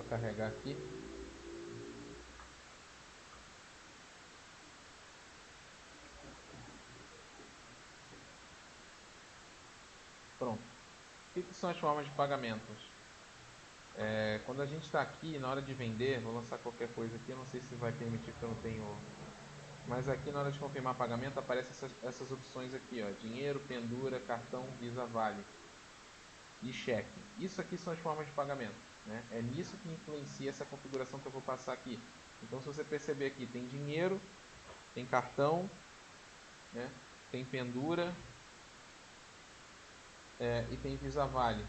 para carregar aqui. Pronto. O que são as formas de pagamentos? Quando a gente está aqui, na hora de vender, vou lançar qualquer coisa aqui, eu não sei se vai permitir porque eu não tenho... Mas aqui na hora de confirmar pagamento aparecem essas opções aqui, ó, dinheiro, pendura, cartão, Visa, Vale e cheque. Isso aqui são as formas de pagamento, né? É nisso que influencia essa configuração que eu vou passar aqui. Então se você perceber aqui, tem dinheiro, tem cartão, né? Tem pendura e tem Visa, Vale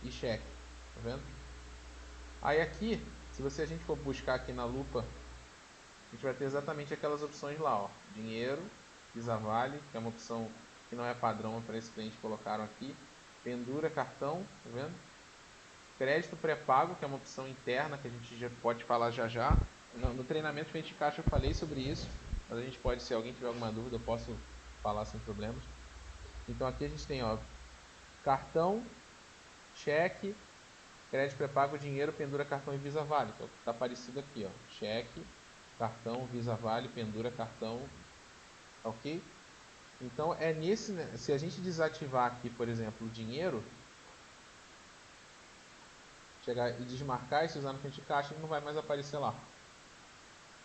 e cheque, tá vendo? Aí aqui, se a gente for buscar aqui na lupa, a gente vai ter exatamente aquelas opções lá, ó. Dinheiro, Visa Vale, que é uma opção que não é padrão para esse cliente, colocaram aqui. Pendura, cartão, tá vendo? Crédito pré-pago, que é uma opção interna que a gente já pode falar já já. No treinamento frente de caixa eu falei sobre isso, mas a gente pode, se alguém tiver alguma dúvida, eu posso falar sem problemas. Então aqui a gente tem, ó, cartão, cheque, crédito pré-pago, dinheiro, pendura, cartão e Visa Vale. Então está aparecido aqui, ó, cheque, cartão, Visa Vale, pendura, cartão, ok? Então é nesse, né, se a gente desativar aqui, por exemplo, o dinheiro, chegar e desmarcar e se usar no frente de caixa, ele não vai mais aparecer lá,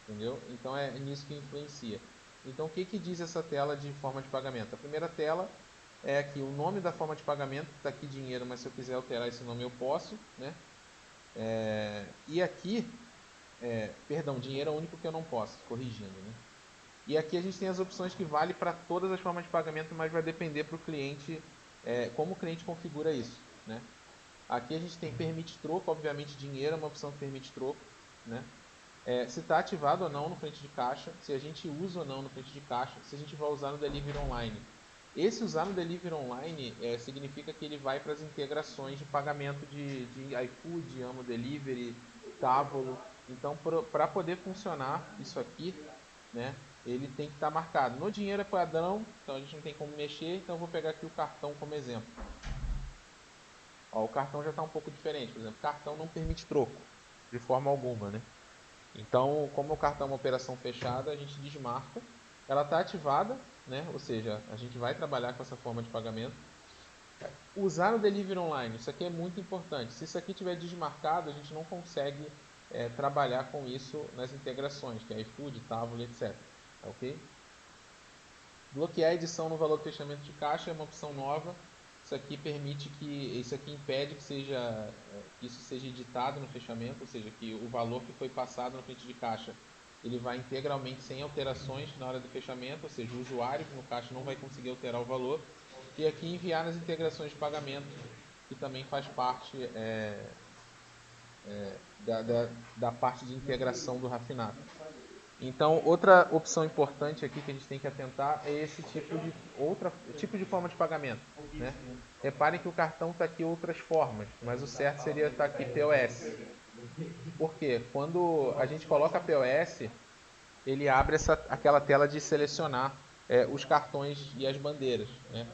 entendeu? Então é nisso que influencia. Então o que diz essa tela de forma de pagamento? A primeira tela é aqui o nome da forma de pagamento, está aqui dinheiro, mas se eu quiser alterar esse nome eu posso, né? E aqui, perdão, dinheiro é o único que eu não posso, corrigindo, né? E aqui a gente tem as opções que vale para todas as formas de pagamento, mas vai depender para o cliente, como o cliente configura isso, né? Aqui a gente tem permite troco, obviamente dinheiro é uma opção que permite troco, né? Se está ativado ou não no frente de caixa, se a gente usa ou não no frente de caixa, se a gente vai usar no Delivery Online. Esse usar no Delivery Online significa que ele vai para as integrações de pagamento de iFood, Amo Delivery, Tavolo. Então, para poder funcionar isso aqui, né, ele tem que estar marcado. No dinheiro é padrão, então a gente não tem como mexer, então eu vou pegar aqui o cartão como exemplo. Ó, o cartão já está um pouco diferente, por exemplo, cartão não permite troco, de forma alguma, né? Então, como o cartão é uma operação fechada, a gente desmarca. Ela está ativada, né? Ou seja, a gente vai trabalhar com essa forma de pagamento. Usar o Delivery Online, isso aqui é muito importante. Se isso aqui estiver desmarcado, a gente não consegue trabalhar com isso nas integrações, que é iFood, Tavolo, etc. Ok? Bloquear a edição no valor do fechamento de caixa é uma opção nova. Isso aqui impede que isso seja editado no fechamento, ou seja, que o valor que foi passado na frente de caixa ele vai integralmente sem alterações na hora do fechamento, ou seja, o usuário no caixa não vai conseguir alterar o valor. E aqui enviar nas integrações de pagamento, que também faz parte da parte de integração do Rafinado. Então, outra opção importante aqui que a gente tem que atentar é esse tipo de forma de pagamento, né? Reparem que o cartão está aqui outras formas, mas o certo seria estar aqui POS. Por quê? Quando a gente coloca POS, ele abre aquela tela de selecionar os cartões e as bandeiras, né?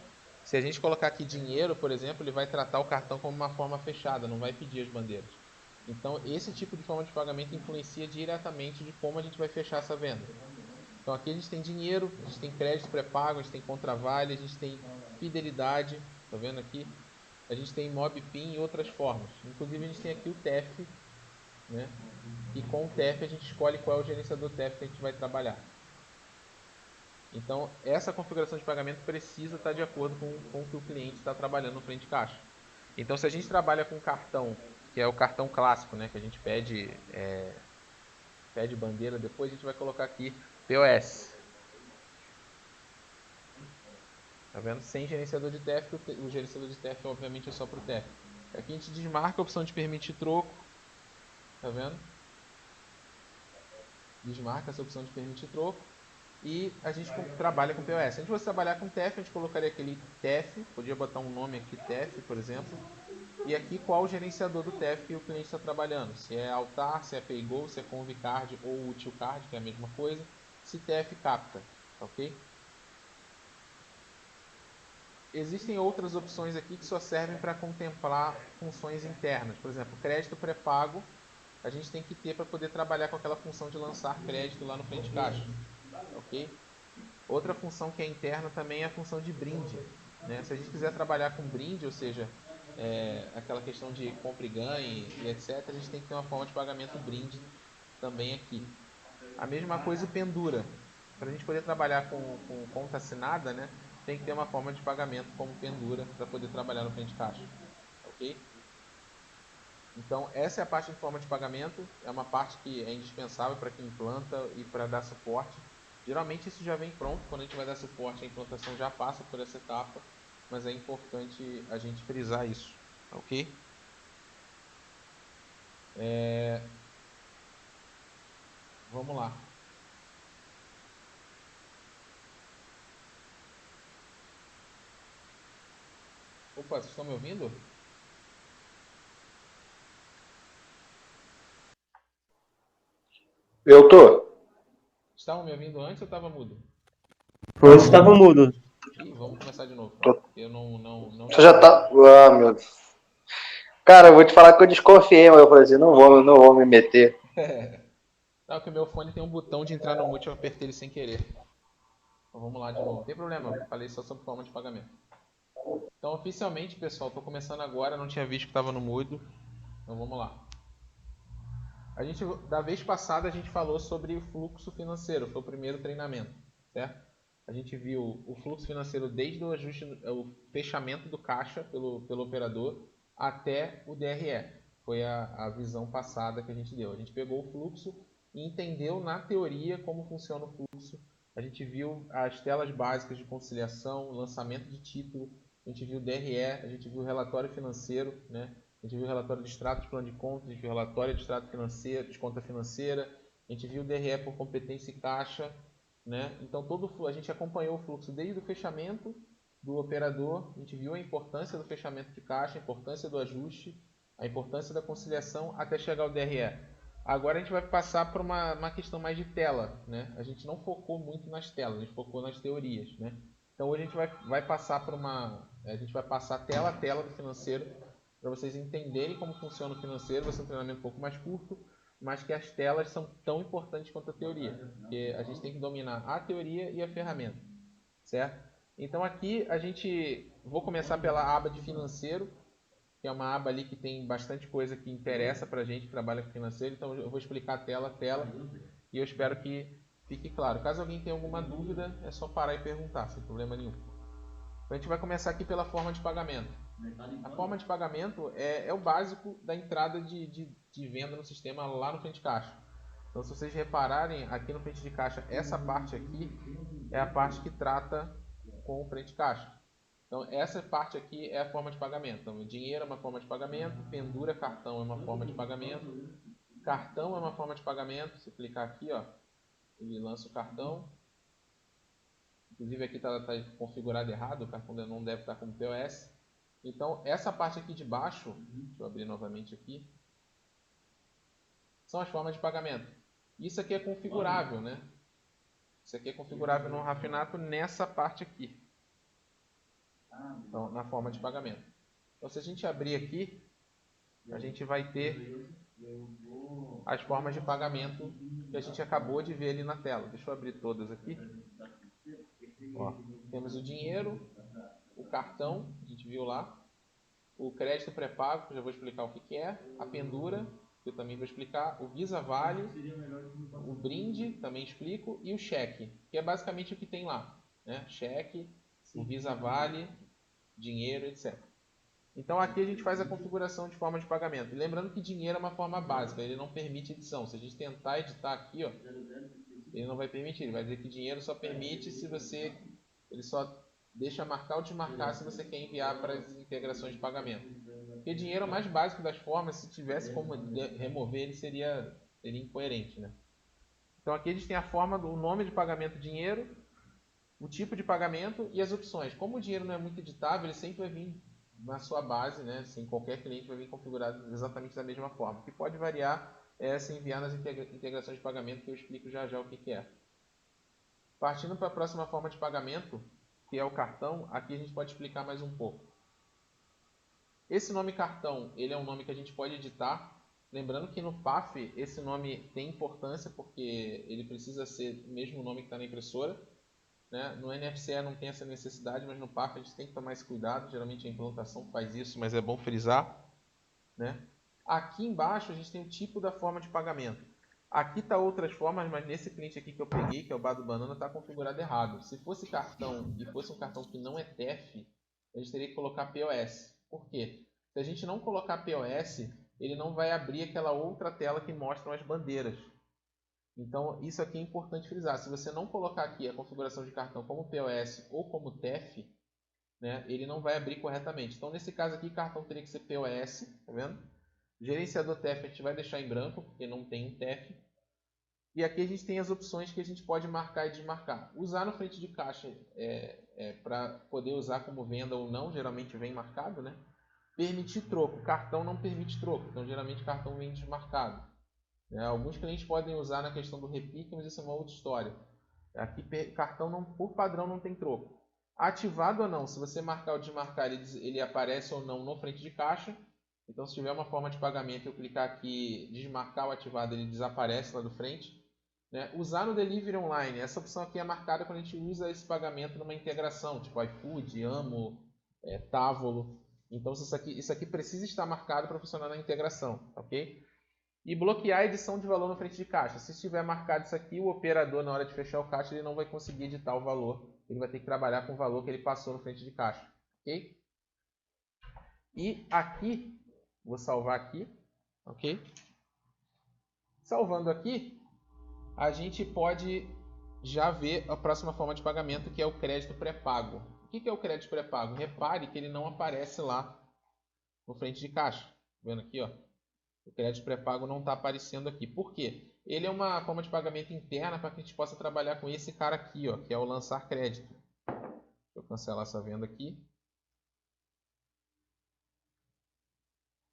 Se a gente colocar aqui dinheiro, por exemplo, ele vai tratar o cartão como uma forma fechada, não vai pedir as bandeiras. Então, esse tipo de forma de pagamento influencia diretamente de como a gente vai fechar essa venda. Então, aqui a gente tem dinheiro, a gente tem crédito pré-pago, a gente tem contravale, a gente tem fidelidade, tá vendo aqui? A gente tem MobPin e outras formas. Inclusive, a gente tem aqui o TEF, né? E com o TEF a gente escolhe qual é o gerenciador TEF que a gente vai trabalhar. Então, essa configuração de pagamento precisa estar de acordo com o que o cliente está trabalhando no frente de caixa. Então, se a gente trabalha com cartão, que é o cartão clássico, né, que a gente pede bandeira, depois a gente vai colocar aqui POS. Tá vendo? Sem gerenciador de TEF, o gerenciador de TEF obviamente é só para o TEF. Aqui a gente desmarca a opção de permitir troco. Tá vendo? Desmarca essa opção de permitir troco. E a gente trabalha com POS. Se a gente fosse trabalhar com TEF, a gente colocaria aquele TEF, podia botar um nome aqui, TEF, por exemplo. E aqui qual o gerenciador do TEF que o cliente está trabalhando. Se é Altar, se é PayGo, se é Convicard ou Utilcard, que é a mesma coisa. Se TEF capta, ok? Existem outras opções aqui que só servem para contemplar funções internas. Por exemplo, crédito pré-pago. a gente tem que ter para poder trabalhar com aquela função de lançar crédito lá no frente caixa, ok? Outra função que é interna também é a função de brinde, né? Se a gente quiser trabalhar com brinde, ou seja, aquela questão de compra e ganhe e etc, a gente tem que ter uma forma de pagamento brinde também aqui. A mesma coisa o pendura. Para a gente poder trabalhar com conta assinada, né, tem que ter uma forma de pagamento como pendura para poder trabalhar no frente caixa, ok? Então, essa é a parte de forma de pagamento, é uma parte que é indispensável para quem implanta e para dar suporte. Geralmente isso já vem pronto, quando a gente vai dar suporte, a implantação já passa por essa etapa, mas é importante a gente frisar isso, ok? Vamos lá. Opa, vocês estão me ouvindo? Eu tô. Estavam me ouvindo antes ou estava mudo? Antes estava mudo. Ih, vamos começar de novo. Tô. Eu não Você já escutei. tá. Ah, meu Deus. Cara, eu vou te falar que eu desconfiei, mas eu falei assim, não vou me meter. Não, que o meu fone tem um botão de entrar no mute, eu apertei ele sem querer. Então vamos lá de novo. Não tem problema, eu falei só sobre forma de pagamento. Então, oficialmente, pessoal, estou começando agora, não tinha visto que estava no mudo. Então vamos lá. Da vez passada a gente falou sobre o fluxo financeiro, foi o primeiro treinamento, certo? A gente viu o fluxo financeiro desde o ajuste, o fechamento do caixa pelo operador até o DRE. Foi a visão passada que a gente deu. A gente pegou o fluxo e entendeu na teoria como funciona o fluxo. A gente viu as telas básicas de conciliação, lançamento de título, a gente viu o DRE, a gente viu o relatório financeiro, né? A gente viu o relatório de extrato de plano de conta, a gente viu o relatório de extrato financeiro, de conta financeira, a gente viu o DRE por competência e caixa, né? Então a gente acompanhou o fluxo desde o fechamento do operador, a gente viu a importância do fechamento de caixa, a importância do ajuste, a importância da conciliação até chegar ao DRE. Agora a gente vai passar para uma questão mais de tela, né? A gente não focou muito nas telas, a gente focou nas teorias, né? Então hoje a gente vai passar para a gente vai passar tela a tela do financeiro para vocês entenderem como funciona o financeiro. Vai ser um treinamento um pouco mais curto, mas que as telas são tão importantes quanto a teoria, porque a gente tem que dominar a teoria e a ferramenta, certo? Então aqui vou começar pela aba de financeiro, que é uma aba ali que tem bastante coisa que interessa para a gente que trabalha com financeiro. Então eu vou explicar tela a tela e eu espero que fique claro. Caso alguém tenha alguma dúvida, é só parar e perguntar, sem problema nenhum. Então a gente vai começar aqui pela forma de pagamento. A forma de pagamento é o básico da entrada de venda no sistema lá no frente de caixa. Então, se vocês repararem aqui no frente de caixa, essa parte aqui é a parte que trata com o frente de caixa. Então, essa parte aqui é a forma de pagamento. Então, dinheiro é uma forma de pagamento, pendura cartão é uma forma de pagamento, cartão é uma forma de pagamento. Se clicar aqui, ó, ele lança o cartão. Inclusive aqui está configurado errado, o cartão não deve estar como POS. Então, essa parte aqui de baixo, deixa eu abrir novamente aqui, são as formas de pagamento. Isso aqui é configurável, né? Isso aqui é configurável no Rafinato nessa parte aqui. Então, na forma de pagamento. Então, se a gente abrir aqui, a gente vai ter as formas de pagamento que a gente acabou de ver ali na tela. Deixa eu abrir todas aqui. Ó, temos o dinheiro, o cartão, a gente viu lá, o crédito pré-pago, que eu já vou explicar o que é, a pendura, que eu também vou explicar, o Visa Vale, o brinde, também explico, e o cheque, que é basicamente o que tem lá, né? Cheque, o Visa Vale, dinheiro, etc. Então aqui a gente faz a configuração de forma de pagamento. E lembrando que dinheiro é uma forma básica, ele não permite edição. Se a gente tentar editar aqui, ó, ele não vai permitir, ele vai dizer que dinheiro só permite se você, ele só deixa marcar ou desmarcar se você quer enviar para as integrações de pagamento. Porque dinheiro é o mais básico das formas, se tivesse como remover ele seria incoerente, né? Então aqui a gente tem a forma do nome de pagamento dinheiro, o tipo de pagamento e as opções. Como o dinheiro não é muito editável, ele sempre vai vir na sua base, né? Assim, qualquer cliente vai vir configurado exatamente da mesma forma. O que pode variar é se enviar nas integrações de pagamento, que eu explico já já o que é. Partindo para a próxima forma de pagamento, que é o cartão, aqui a gente pode explicar mais um pouco. Esse nome cartão, ele é um nome que a gente pode editar. Lembrando que no PAF esse nome tem importância porque ele precisa ser o mesmo nome que está na impressora. Né? No NFC não tem essa necessidade, mas no PAF a gente tem que tomar esse cuidado. Geralmente a implantação faz isso, mas é bom frisar. Né? Aqui embaixo a gente tem o tipo da forma de pagamento. Aqui está outras formas, mas nesse cliente aqui que eu peguei, que é o Bar do Banana, está configurado errado. Se fosse cartão e fosse um cartão que não é TEF, a gente teria que colocar POS. Por quê? Se a gente não colocar POS, ele não vai abrir aquela outra tela que mostra as bandeiras. Então, isso aqui é importante frisar. Se você não colocar aqui a configuração de cartão como POS ou como TEF, né, ele não vai abrir corretamente. Então, nesse caso aqui, cartão teria que ser POS, tá vendo? Gerenciador TEF a gente vai deixar em branco, porque não tem um TEF. E aqui a gente tem as opções que a gente pode marcar e desmarcar. Usar no frente de caixa para poder usar como venda ou não, geralmente vem marcado, né? Permitir troco. Cartão não permite troco, então geralmente cartão vem desmarcado. Alguns clientes podem usar na questão do repique, mas isso é uma outra história. Aqui cartão não, por padrão não tem troco. Ativado ou não, se você marcar ou desmarcar, ele aparece ou não no frente de caixa. Então, se tiver uma forma de pagamento, eu clicar aqui, desmarcar o ativado, ele desaparece lá do frente. Né? Usar no Delivery Online, essa opção aqui é marcada quando a gente usa esse pagamento numa integração, tipo iFood, Amo, Távolo. Então, isso aqui precisa estar marcado para funcionar na integração, ok? E bloquear a edição de valor no frente de caixa. Se estiver marcado isso aqui, o operador, na hora de fechar o caixa, ele não vai conseguir editar o valor. Ele vai ter que trabalhar com o valor que ele passou no frente de caixa, ok? E aqui, vou salvar aqui, ok? Salvando aqui, a gente pode já ver a próxima forma de pagamento, que é o crédito pré-pago. O que é o crédito pré-pago? Repare que ele não aparece lá no frente de caixa. Tá vendo aqui, ó? O crédito pré-pago não está aparecendo aqui. Por quê? Ele é uma forma de pagamento interna para que a gente possa trabalhar com esse cara aqui, ó, que é o lançar crédito. Deixa eu cancelar essa venda aqui.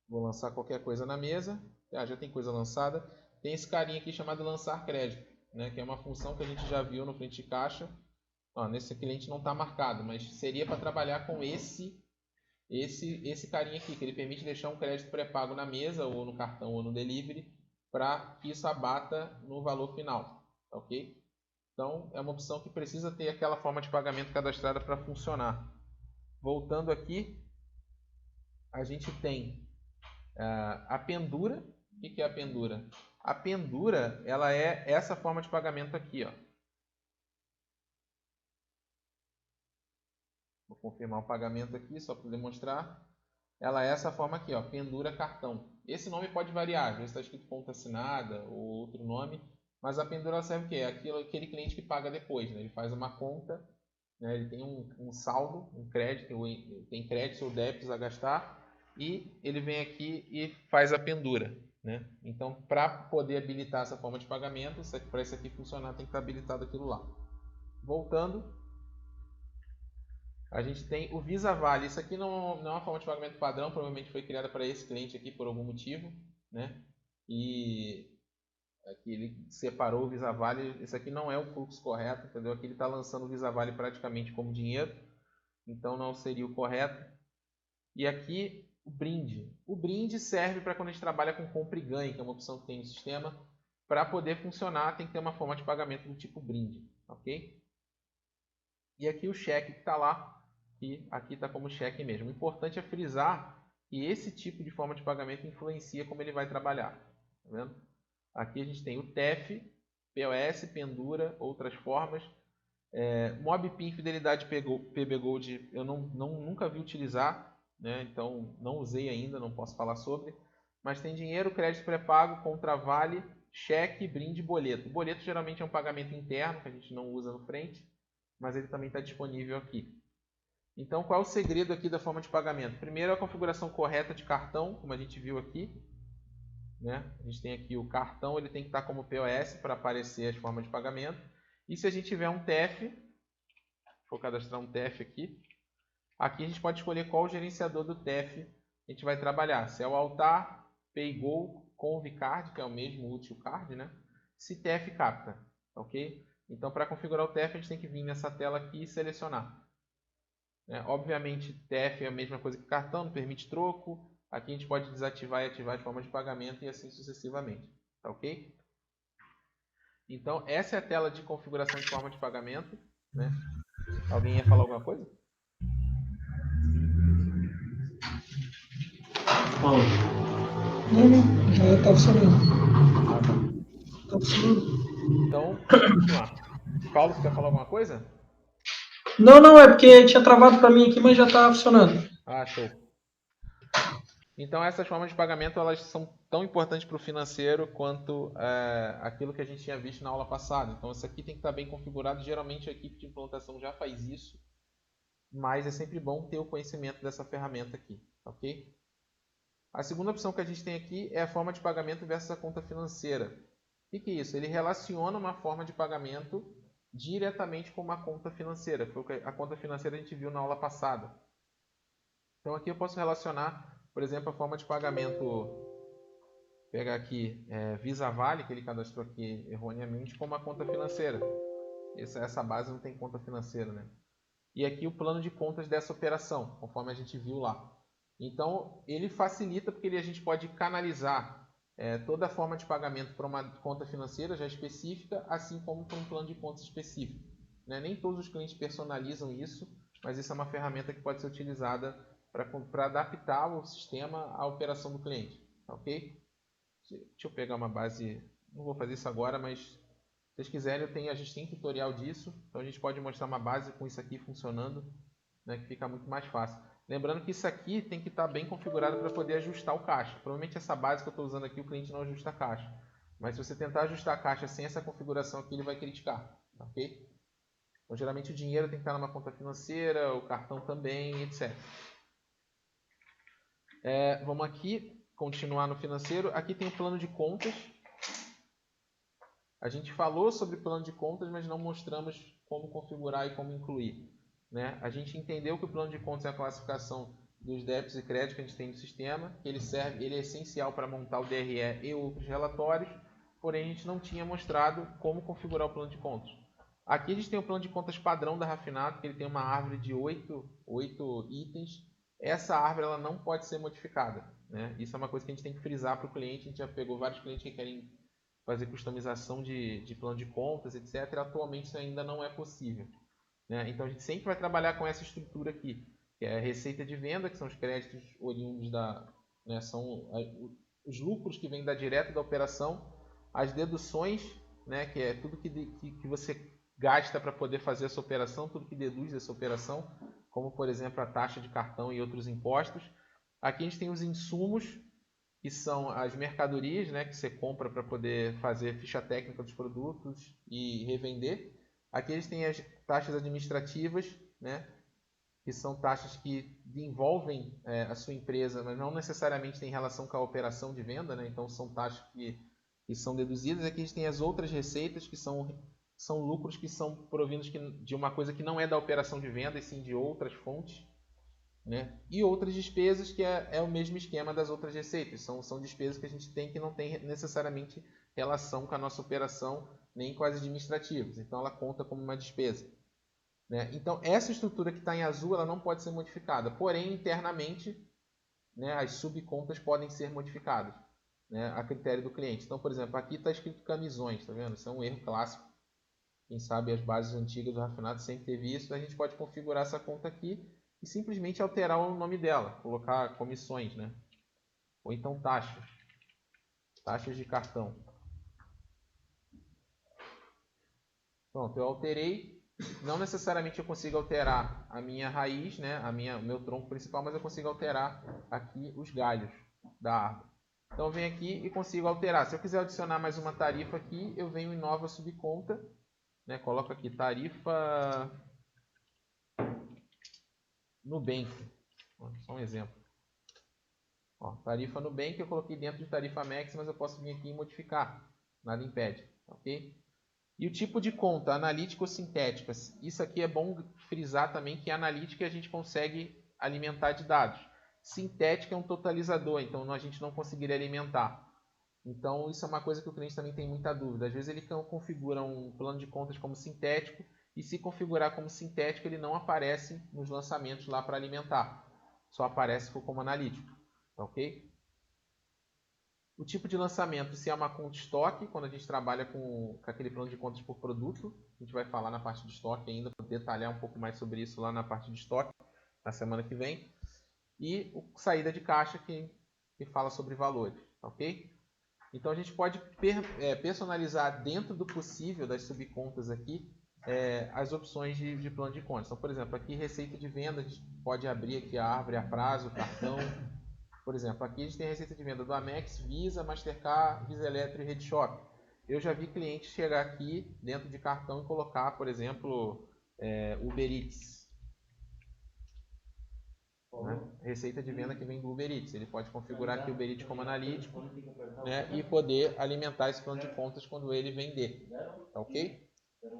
Vou lançar qualquer coisa na mesa. Já tem coisa lançada. Tem esse carinha aqui chamado lançar crédito, né, que é uma função que a gente já viu no frente de caixa. Ó, nesse cliente não está marcado, mas seria para trabalhar com esse carinha aqui, que ele permite deixar um crédito pré-pago na mesa, ou no cartão, ou no delivery, para que isso abata no valor final, ok? Então, é uma opção que precisa ter aquela forma de pagamento cadastrada para funcionar. Voltando aqui, a gente tem a pendura. O que é a pendura? A pendura, ela é essa forma de pagamento aqui, ó. Vou confirmar o pagamento aqui, só para demonstrar. Ela é essa forma aqui, ó, pendura cartão. Esse nome pode variar, às vezes está escrito conta assinada ou outro nome, mas a pendura serve o quê? É aquele cliente que paga depois, né? Ele faz uma conta, né? Ele tem um saldo, um crédito, tem créditos ou débitos a gastar, e ele vem aqui e faz a pendura, né? Então, para poder habilitar essa forma de pagamento, para isso aqui funcionar, tem que estar habilitado aquilo lá. Voltando, a gente tem o Visa Vale. Isso aqui não é uma forma de pagamento padrão, provavelmente foi criada para esse cliente aqui por algum motivo, né? E aqui ele separou o Visa Vale. Isso aqui não é o fluxo correto, entendeu? Aqui ele está lançando o Visa Vale praticamente como dinheiro, então não seria o correto. E aqui o brinde. O brinde serve para quando a gente trabalha com compra e ganho, que é uma opção que tem no sistema. Para poder funcionar, tem que ter uma forma de pagamento do tipo brinde, ok? E aqui o cheque que está lá, e aqui está como cheque mesmo. O importante é frisar que esse tipo de forma de pagamento influencia como ele vai trabalhar. Tá vendo? Aqui a gente tem o TEF, POS, pendura, outras formas. MobPin, Fidelidade, PB Gold, eu nunca vi utilizar, né? Então não usei ainda, não posso falar sobre. Mas tem dinheiro, crédito pré-pago, contra-vale, cheque, brinde, boleto. Boleto geralmente é um pagamento interno que a gente não usa no frente, mas ele também está disponível aqui. Então, qual é o segredo aqui da forma de pagamento? Primeiro, a configuração correta de cartão, como a gente viu aqui, né? A gente tem aqui o cartão, ele tem que estar como POS para aparecer as formas de pagamento. E se a gente tiver um TEF, vou cadastrar um TEF aqui. Aqui a gente pode escolher qual o gerenciador do TEF a gente vai trabalhar. Se é o Altar, PayGo, Convicard, que é o mesmo útil card, né? Se TEF capta, ok? Então, para configurar o TEF, a gente tem que vir nessa tela aqui e selecionar. Obviamente, TEF é a mesma coisa que cartão, não permite troco. Aqui a gente pode desativar e ativar as formas de pagamento e assim sucessivamente. Tá ok? Então, essa é a tela de configuração de forma de pagamento. Né? Alguém ia falar alguma coisa? Bom, Não, já tá funcionando. Ah, tá. Tá funcionando. Então, vamos continuar. Paulo, você quer falar alguma coisa? Não, é porque tinha travado pra mim aqui, mas já tá funcionando. Ah, show. Então, essas formas de pagamento elas são tão importantes para o financeiro quanto aquilo que a gente tinha visto na aula passada. Então, isso aqui tem que estar bem configurado. Geralmente, a equipe de implantação já faz isso, mas é sempre bom ter o conhecimento dessa ferramenta aqui, ok? A segunda opção que a gente tem aqui é a forma de pagamento versus a conta financeira. O que é isso? Ele relaciona uma forma de pagamento diretamente com uma conta financeira. Foi o que a conta financeira a gente viu na aula passada. Então, aqui eu posso relacionar, por exemplo, a forma de pagamento, pegar aqui Visa Vale, que ele cadastrou aqui erroneamente, com uma conta financeira. Essa base não tem conta financeira, né? E aqui o plano de contas dessa operação, conforme a gente viu lá. Então, ele facilita porque a gente pode canalizar toda a forma de pagamento para uma conta financeira já específica, assim como para um plano de contas específico. Né? Nem todos os clientes personalizam isso, mas isso é uma ferramenta que pode ser utilizada para adaptar o sistema à operação do cliente. Ok? Deixa eu pegar uma base, não vou fazer isso agora, mas se vocês quiserem, a gente tem tutorial disso, então a gente pode mostrar uma base com isso aqui funcionando, né, que fica muito mais fácil. Lembrando que isso aqui tem que estar bem configurado para poder ajustar o caixa. Provavelmente essa base que eu estou usando aqui, o cliente não ajusta a caixa. Mas se você tentar ajustar a caixa sem essa configuração aqui, ele vai criticar. Ok? Então, geralmente o dinheiro tem que estar numa conta financeira, o cartão também, etc. Vamos aqui, continuar no financeiro. Aqui tem o plano de contas. A gente falou sobre plano de contas, mas não mostramos como configurar e como incluir. Né? A gente entendeu que o plano de contas é a classificação dos débitos e créditos que a gente tem no sistema, que ele é essencial para montar o DRE e outros relatórios, porém a gente não tinha mostrado como configurar o plano de contas. Aqui a gente tem o plano de contas padrão da Rafinato, que ele tem uma árvore de 8 itens. Essa árvore ela não pode ser modificada. Né? Isso é uma coisa que a gente tem que frisar para o cliente. A gente já pegou vários clientes que querem fazer customização de plano de contas, etc. Atualmente isso ainda não é possível. Né? Então a gente sempre vai trabalhar com essa estrutura aqui, que é a receita de venda, que são os créditos oriundos são os lucros que vêm direto da operação, as deduções, né, que é tudo que você gasta para poder fazer essa operação, tudo que deduz dessa operação, como por exemplo a taxa de cartão e outros impostos. Aqui a gente tem os insumos, que são as mercadorias, né, que você compra para poder fazer ficha técnica dos produtos e revender. Aqui eles têm as taxas administrativas, né, que são taxas que envolvem a sua empresa, mas não necessariamente têm relação com a operação de venda, né, então são taxas que são deduzidas. Aqui a gente tem as outras receitas, que são lucros que são provindos de uma coisa que não é da operação de venda, e sim de outras fontes. Né? E outras despesas que é o mesmo esquema das outras receitas. São despesas que a gente tem que não tem necessariamente relação com a nossa operação, nem com as administrativas. Então ela conta como uma despesa. Né? Então essa estrutura que está em azul ela não pode ser modificada. Porém, internamente, né, as subcontas podem ser modificadas, né, a critério do cliente. Então, por exemplo, aqui está escrito camisões. Tá vendo? Isso é um erro clássico. Quem sabe as bases antigas do Rafinato sempre teve isso. A gente pode configurar essa conta aqui e simplesmente alterar o nome dela, colocar comissões, né? Ou então taxas de cartão. Pronto, eu alterei. Não necessariamente eu consigo alterar a minha raiz, né? O meu tronco principal, mas eu consigo alterar aqui os galhos da árvore. Então eu venho aqui e consigo alterar. Se eu quiser adicionar mais uma tarifa aqui, eu venho em nova subconta, né? Coloco aqui tarifa Nubank. Só um exemplo. Ó, tarifa Nubank eu coloquei dentro de tarifa Max, mas eu posso vir aqui e modificar. Nada impede. Ok? E o tipo de conta, analítica ou sintética. Isso aqui é bom frisar também que analítica a gente consegue alimentar de dados. Sintética é um totalizador, então a gente não conseguiria alimentar. Então isso é uma coisa que o cliente também tem muita dúvida. Às vezes ele configura um plano de contas como sintético e se configurar como sintético ele não aparece nos lançamentos lá para alimentar. Só aparece como analítico. Tá ok? O tipo de lançamento, se é uma conta estoque, quando a gente trabalha com aquele plano de contas por produto, a gente vai falar na parte de estoque ainda, vou detalhar um pouco mais sobre isso lá na parte de estoque, na semana que vem. E o saída de caixa, que fala sobre valores, ok? Então a gente pode personalizar dentro do possível das subcontas aqui as opções de plano de contas. Então, por exemplo, aqui receita de venda, a gente pode abrir aqui a árvore a prazo, cartão. Por exemplo, aqui a gente tem a receita de venda do Amex, Visa, Mastercard, Visa Eletro e RedShop. Eu já vi clientes chegar aqui dentro de cartão e colocar, por exemplo, Uber Eats. Né? Receita de venda que vem do Uber Eats. Ele pode configurar aqui o Uber Eats como analítico, né? E poder alimentar esse plano de contas quando ele vender. Tá ok?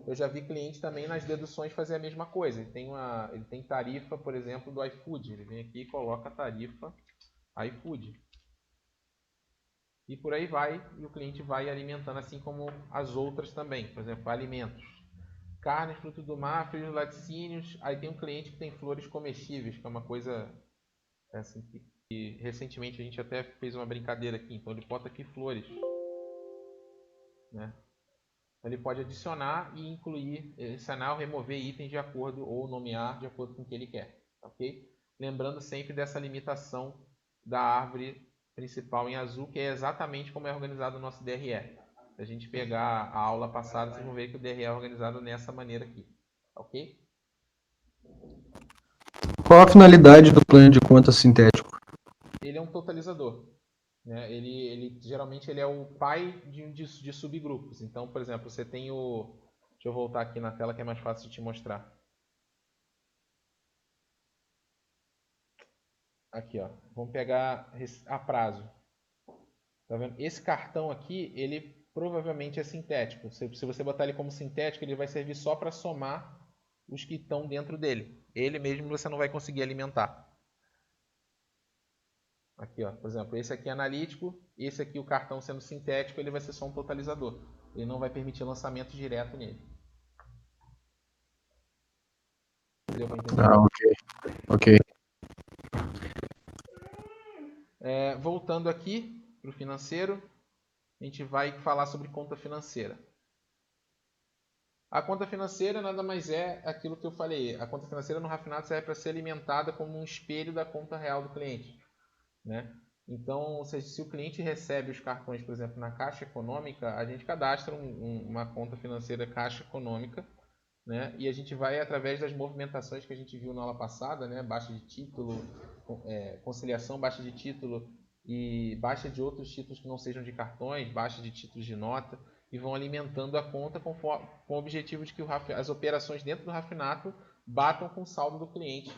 Eu já vi cliente também nas deduções fazer a mesma coisa. Ele tem tarifa, por exemplo, do iFood. Ele vem aqui e coloca a tarifa iFood. E por aí vai, e o cliente vai alimentando, assim como as outras também. Por exemplo, alimentos. Carnes, frutos do mar, frios, laticínios. Aí tem um cliente que tem flores comestíveis, que é uma coisa assim, que recentemente a gente até fez uma brincadeira aqui. Então ele bota aqui flores. Né? Ele pode adicionar e incluir, adicionar ou remover itens de acordo, ou nomear de acordo com o que ele quer. Ok? Lembrando sempre dessa limitação da árvore principal em azul, que é exatamente como é organizado o nosso DRE. Se a gente pegar a aula passada, vocês vão ver que o DRE é organizado nessa maneira aqui. Ok? Qual a finalidade do plano de conta sintético? Ele é um totalizador. Né? Geralmente ele é o pai de subgrupos. Então, por exemplo, você tem o... Deixa eu voltar aqui na tela que é mais fácil de te mostrar. Aqui, ó. Vamos pegar a prazo. Tá vendo? Esse cartão aqui, ele provavelmente é sintético. Se você botar ele como sintético, ele vai servir só para somar os que estão dentro dele. Ele mesmo você não vai conseguir alimentar. Aqui, ó, por exemplo, esse aqui é analítico, esse aqui o cartão sendo sintético, ele vai ser só um totalizador. Ele não vai permitir lançamento direto nele. Deu para entender? Ah, ok. Ok. Voltando aqui para o financeiro, a gente vai falar sobre conta financeira. A conta financeira nada mais é aquilo que eu falei. A conta financeira no Rafinado serve para ser alimentada como um espelho da conta real do cliente. Né? Então, se o cliente recebe os cartões, por exemplo, na Caixa Econômica, a gente cadastra uma conta financeira Caixa Econômica, né? E a gente vai, através das movimentações que a gente viu na aula passada, né? Baixa de título, conciliação, baixa de título e baixa de outros títulos que não sejam de cartões, baixa de títulos de nota, e vão alimentando a conta com o objetivo de que as operações dentro do Rafinato batam com o saldo do cliente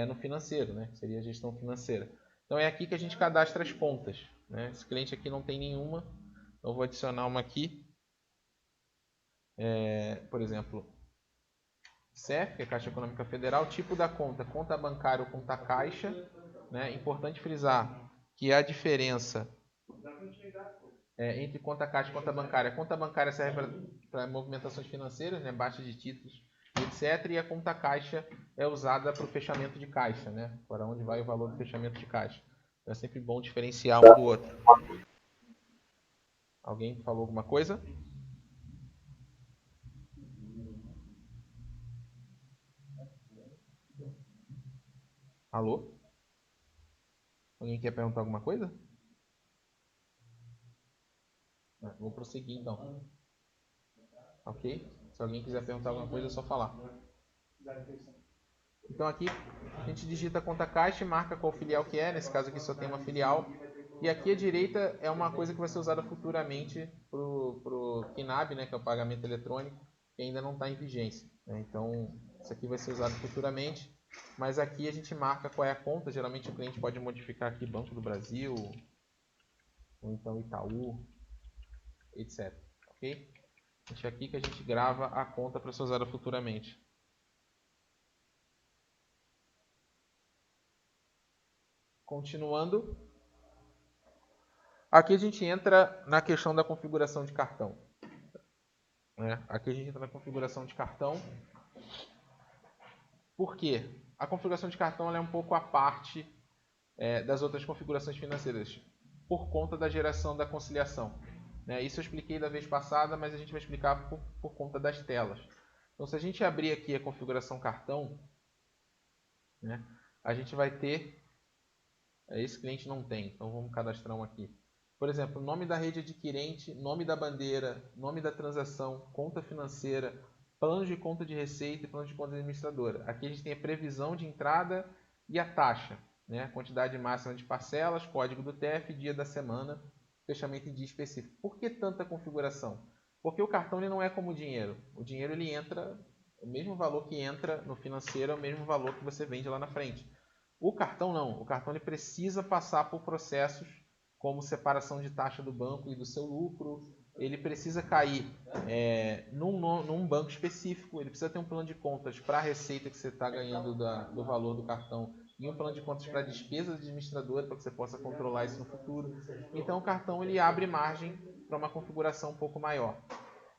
no financeiro, né? Que seria a gestão financeira. Então é aqui que a gente cadastra as contas. Né? Esse cliente aqui não tem nenhuma, então eu vou adicionar uma aqui. Por exemplo, CEF, que é Caixa Econômica Federal, tipo da conta, conta bancária ou conta caixa. Né? Importante frisar que a diferença entre conta caixa e conta bancária. A conta bancária serve para movimentações financeiras, né? Baixa de títulos, etc. E a conta caixa é usada para o fechamento de caixa, né? Para onde vai o valor do fechamento de caixa. Então é sempre bom diferenciar um do outro. Alguém falou alguma coisa? Alô? Alguém quer perguntar alguma coisa? Vou prosseguir então. Ok? Se alguém quiser perguntar alguma coisa, é só falar. Então aqui a gente digita a conta caixa e marca qual filial que é. Nesse caso aqui só tem uma filial. E aqui à direita é uma coisa que vai ser usada futuramente para o KNAB, né, que é o pagamento eletrônico, que ainda não está em vigência. Né? Então isso aqui vai ser usado futuramente. Mas aqui a gente marca qual é a conta. Geralmente o cliente pode modificar aqui Banco do Brasil, ou então Itaú, etc. Ok? É aqui que a gente grava a conta para ser usada futuramente. Continuando. Aqui a gente entra na questão da configuração de cartão. Aqui a gente entra na configuração de cartão. Por quê? A configuração de cartão ela é um pouco à parte das outras configurações financeiras, por conta da geração da conciliação. Isso eu expliquei da vez passada, mas a gente vai explicar por conta das telas. Então, se a gente abrir aqui a configuração cartão, a gente vai ter... Esse cliente não tem, então vamos cadastrar um aqui. Por exemplo, nome da rede adquirente, nome da bandeira, nome da transação, conta financeira, plano de conta de receita e plano de conta administradora. Aqui a gente tem a previsão de entrada e a taxa, quantidade máxima de parcelas, código do TEF, dia da semana, fechamento em dia específico. Por que tanta configuração? Porque o cartão ele não é como o dinheiro. O dinheiro ele entra, o mesmo valor que entra no financeiro é o mesmo valor que você vende lá na frente. O cartão não. O cartão ele precisa passar por processos como separação de taxa do banco e do seu lucro. Ele precisa cair num banco específico. Ele precisa ter um plano de contas para a receita que você está ganhando do valor do cartão e um plano de contas para despesas administradoras para que você possa controlar isso no futuro. Então o cartão ele abre margem para uma configuração um pouco maior.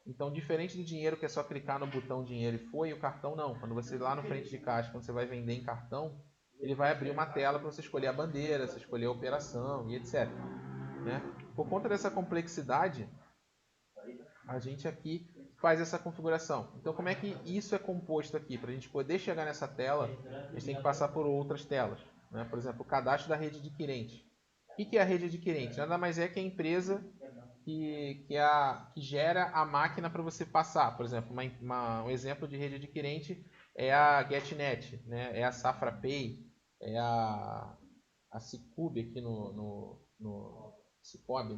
Então, diferente do dinheiro que é só clicar no botão dinheiro e foi, o cartão não. Quando você lá no frente de caixa, quando você vai vender em cartão, ele vai abrir uma tela para você escolher a bandeira, você escolher a operação e etc. Por conta dessa complexidade, a gente aqui faz essa configuração. Então, como é que isso é composto aqui? Para a gente poder chegar nessa tela, a gente tem que passar por outras telas. Por exemplo, o cadastro da rede adquirente. O que é a rede adquirente? Nada mais é que a empresa que gera a máquina para você passar. Por exemplo, um exemplo de rede adquirente é a GetNet, é a Safra Pay, é a Cicobi aqui no Cicobi,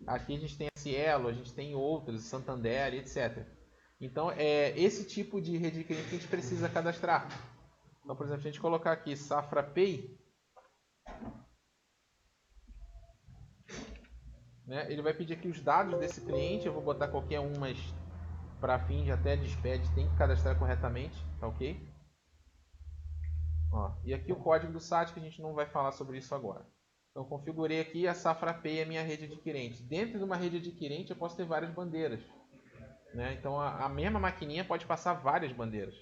Aqui a gente tem a Cielo, a gente tem outras, Santander, etc. Então, é esse tipo de rede adquirente que a gente precisa cadastrar. Então, por exemplo, se a gente colocar aqui Safra Pay, ele vai pedir aqui os dados desse cliente. Eu vou botar qualquer um, mas para fins de até despede tem que cadastrar corretamente, tá ok? E aqui o código do site, que a gente não vai falar sobre isso agora. Então configurei aqui a Safra Pay, a minha rede adquirente. Dentro de uma rede adquirente eu posso ter várias bandeiras. Então a mesma maquininha pode passar várias bandeiras.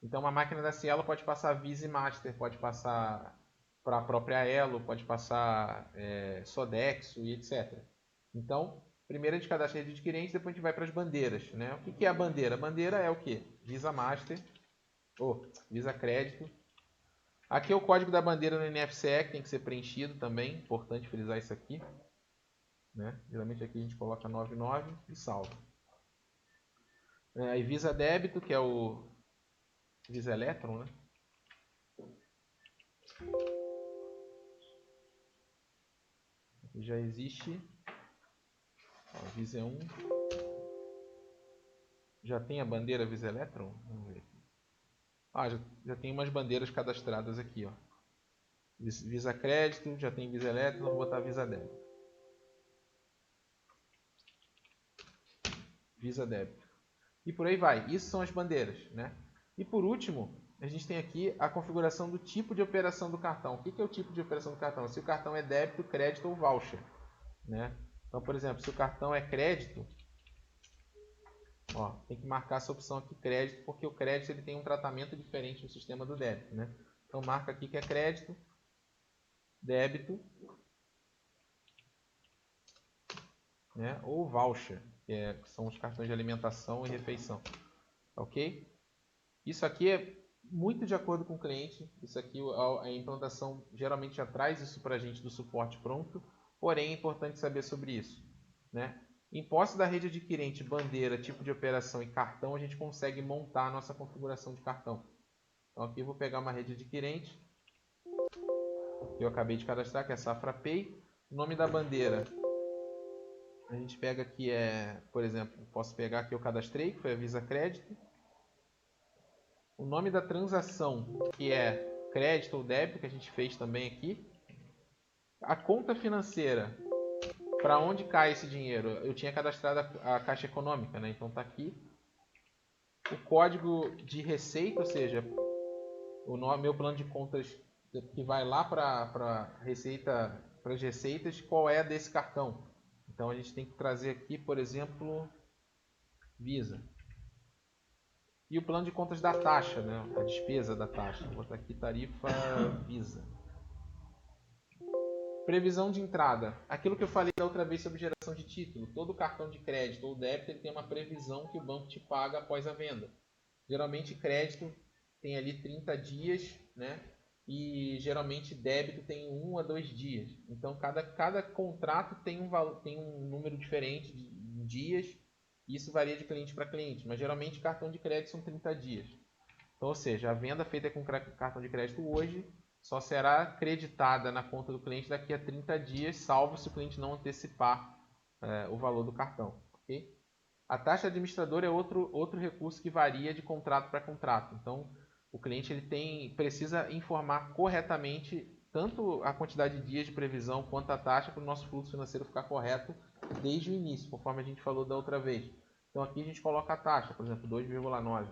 Então uma máquina da Cielo pode passar Visa e Master, pode passar para a própria Elo, pode passar Sodexo e etc. Então, primeiro a gente cadastra a rede adquirente, depois a gente vai para as bandeiras. O que é a bandeira? A bandeira é o que? Visa Master, Visa Crédito. Aqui é o código da bandeira no NFC, que tem que ser preenchido também. Importante frisar isso aqui. Geralmente aqui a gente coloca 99 e salva. Aí Visa Débito, que é o Visa Electron, Já existe. Visa 1. Já tem a bandeira Visa Electron? Vamos ver aqui. Já tem umas bandeiras cadastradas aqui. Visa Crédito, já tem Visa Electron, vou botar Visa Débito. Visa Débito. E por aí vai. Isso são as bandeiras. E por último, a gente tem aqui a configuração do tipo de operação do cartão. O que é o tipo de operação do cartão? Se o cartão é débito, crédito ou voucher. Então, por exemplo, se o cartão é crédito, tem que marcar essa opção aqui, crédito, porque o crédito ele tem um tratamento diferente no sistema do débito. Então, marca aqui que é crédito, débito, ou voucher, que são os cartões de alimentação e refeição. Ok? Isso aqui é muito de acordo com o cliente. Isso aqui, a implantação geralmente já traz isso para a gente do suporte pronto, porém é importante saber sobre isso. Em posse da rede adquirente, bandeira, tipo de operação e cartão, a gente consegue montar a nossa configuração de cartão. Então aqui eu vou pegar uma rede adquirente, que eu acabei de cadastrar, que é Safra Pay. O nome da bandeira, a gente pega aqui, por exemplo, posso pegar aqui eu cadastrei, que foi a Visa Crédito. O nome da transação, que é crédito ou débito, que a gente fez também aqui. A conta financeira, para onde cai esse dinheiro? Eu tinha cadastrado a Caixa Econômica, então está aqui. O código de receita, ou seja, meu plano de contas que vai lá para as receitas, qual é desse cartão? Então a gente tem que trazer aqui, por exemplo, Visa. E o plano de contas da taxa, a despesa da taxa. Vou botar aqui tarifa Visa. Previsão de entrada. Aquilo que eu falei da outra vez sobre geração de título. Todo cartão de crédito ou débito ele tem uma previsão que o banco te paga após a venda. Geralmente crédito tem ali 30 dias, né? E geralmente débito tem 1 a 2 dias. Então cada contrato tem um número diferente de dias. E isso varia de cliente para cliente. Mas geralmente cartão de crédito são 30 dias. Então, ou seja, a venda feita com cartão de crédito hoje só será creditada na conta do cliente daqui a 30 dias, salvo se o cliente não antecipar o valor do cartão. Okay? A taxa administradora é outro recurso que varia de contrato para contrato. Então, o cliente precisa informar corretamente tanto a quantidade de dias de previsão quanto a taxa para o nosso fluxo financeiro ficar correto desde o início, conforme a gente falou da outra vez. Então, aqui a gente coloca a taxa, por exemplo, 2,9.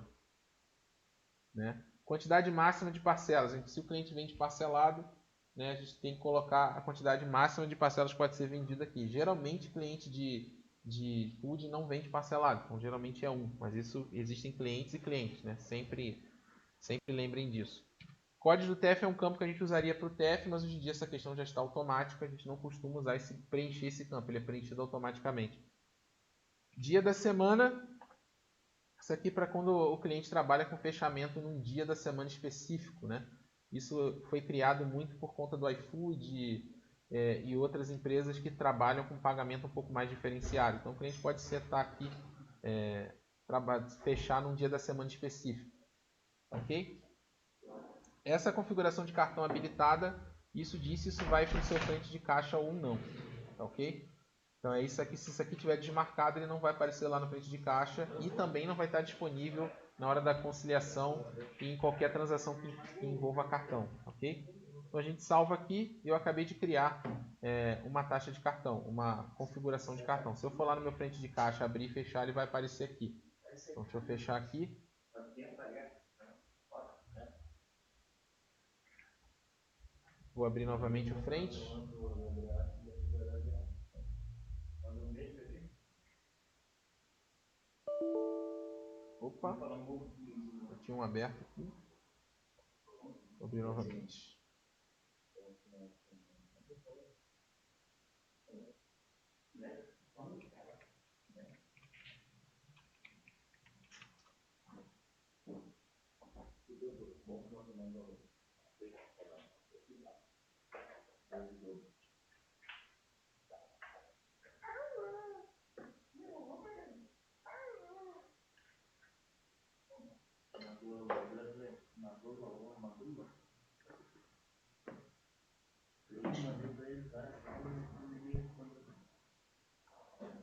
Né? Quantidade máxima de parcelas. Se o cliente vende parcelado, né, a gente tem que colocar a quantidade máxima de parcelas que pode ser vendida aqui. Geralmente, cliente de food não vende parcelado, então geralmente é 1. Mas isso existem clientes e clientes, né? Sempre lembrem disso. Código do TEF é um campo que a gente usaria para o TEF, mas hoje em dia essa questão já está automática, a gente não costuma preencher esse campo, ele é preenchido automaticamente. Dia da semana. Isso aqui para quando o cliente trabalha com fechamento num dia da semana específico, né? Isso foi criado muito por conta do iFood e outras empresas que trabalham com pagamento um pouco mais diferenciado. Então o cliente pode setar aqui, fechar num dia da semana específico. Ok? Essa configuração de cartão habilitada, isso diz se isso vai para o seu frente de caixa ou não. Ok? Então é isso aqui. Se isso aqui estiver desmarcado, ele não vai aparecer lá no frente de caixa e também não vai estar disponível na hora da conciliação e em qualquer transação que envolva cartão, ok? Então a gente salva aqui e eu acabei de criar uma taxa de cartão, uma configuração de cartão. Se eu for lá no meu frente de caixa, abrir e fechar, ele vai aparecer aqui. Então deixa eu fechar aqui. Vou abrir novamente o frente. Opa, eu tinha um aberto aqui. Vou abrir novamente.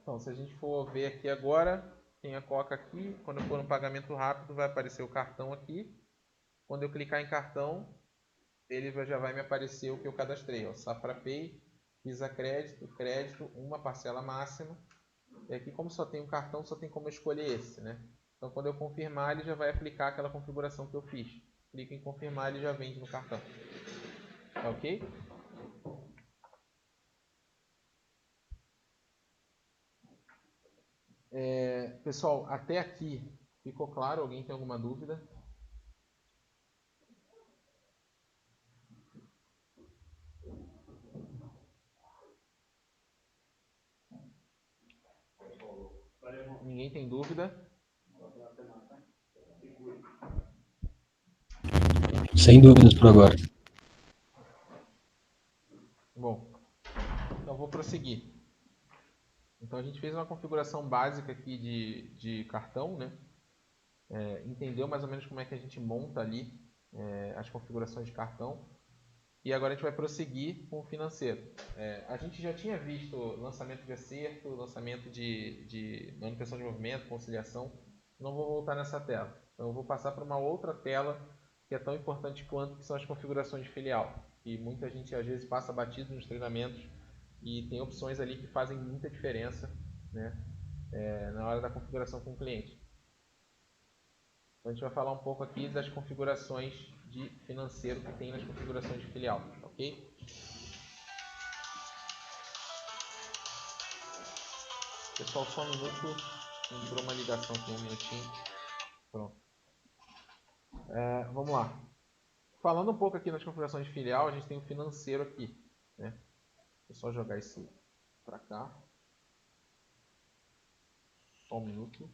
Então, se a gente for ver aqui agora, tem a Coca aqui. Quando eu for no pagamento rápido, vai aparecer o cartão aqui. Quando eu clicar em cartão, ele já vai me aparecer o que eu cadastrei. Ó, Safra Pay, Visa Crédito, crédito, uma parcela máxima. E aqui, como só tem um cartão, só tem como eu escolher esse, né? Então, quando eu confirmar, ele já vai aplicar aquela configuração que eu fiz. Clico em confirmar, ele já vende no cartão. Tá ok? Pessoal, até aqui ficou claro? Alguém tem alguma dúvida? Ninguém tem dúvida? Sem dúvidas por agora. Bom, então vou prosseguir. Então a gente fez uma configuração básica aqui de cartão, né? Entendeu mais ou menos como é que a gente monta ali as configurações de cartão. E agora a gente vai prosseguir com o financeiro. A gente já tinha visto lançamento de acerto, lançamento de manutenção de movimento, conciliação. Não vou voltar nessa tela. Então eu vou passar para uma outra tela que é tão importante quanto, que são as configurações de filial. E muita gente às vezes passa batido nos treinamentos e tem opções ali que fazem muita diferença, né, na hora da configuração com o cliente. Então a gente vai falar um pouco aqui das configurações de financeiro que tem nas configurações de filial, ok? Pessoal, só um minuto, entrou uma ligação aqui, um minutinho. Pronto. Vamos lá. Falando um pouco aqui nas configurações de filial, a gente tem o financeiro aqui, né? Vou só jogar esse para cá. Só um minuto.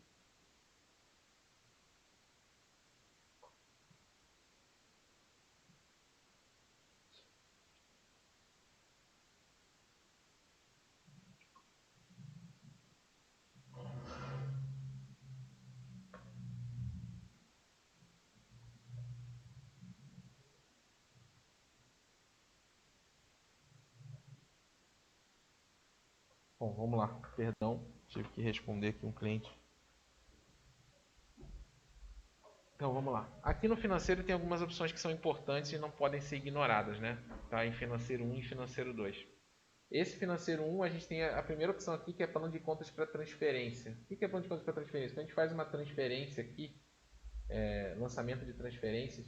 Bom, vamos lá. Perdão, tive que responder aqui um cliente. Então vamos lá. Aqui no financeiro tem algumas opções que são importantes e não podem ser ignoradas, né? Tá? Em financeiro 1 e financeiro 2. Esse financeiro 1, a gente tem a primeira opção aqui, que é plano de contas para transferência. O que é plano de contas para transferência? Quando a gente faz uma transferência aqui, lançamento de transferências,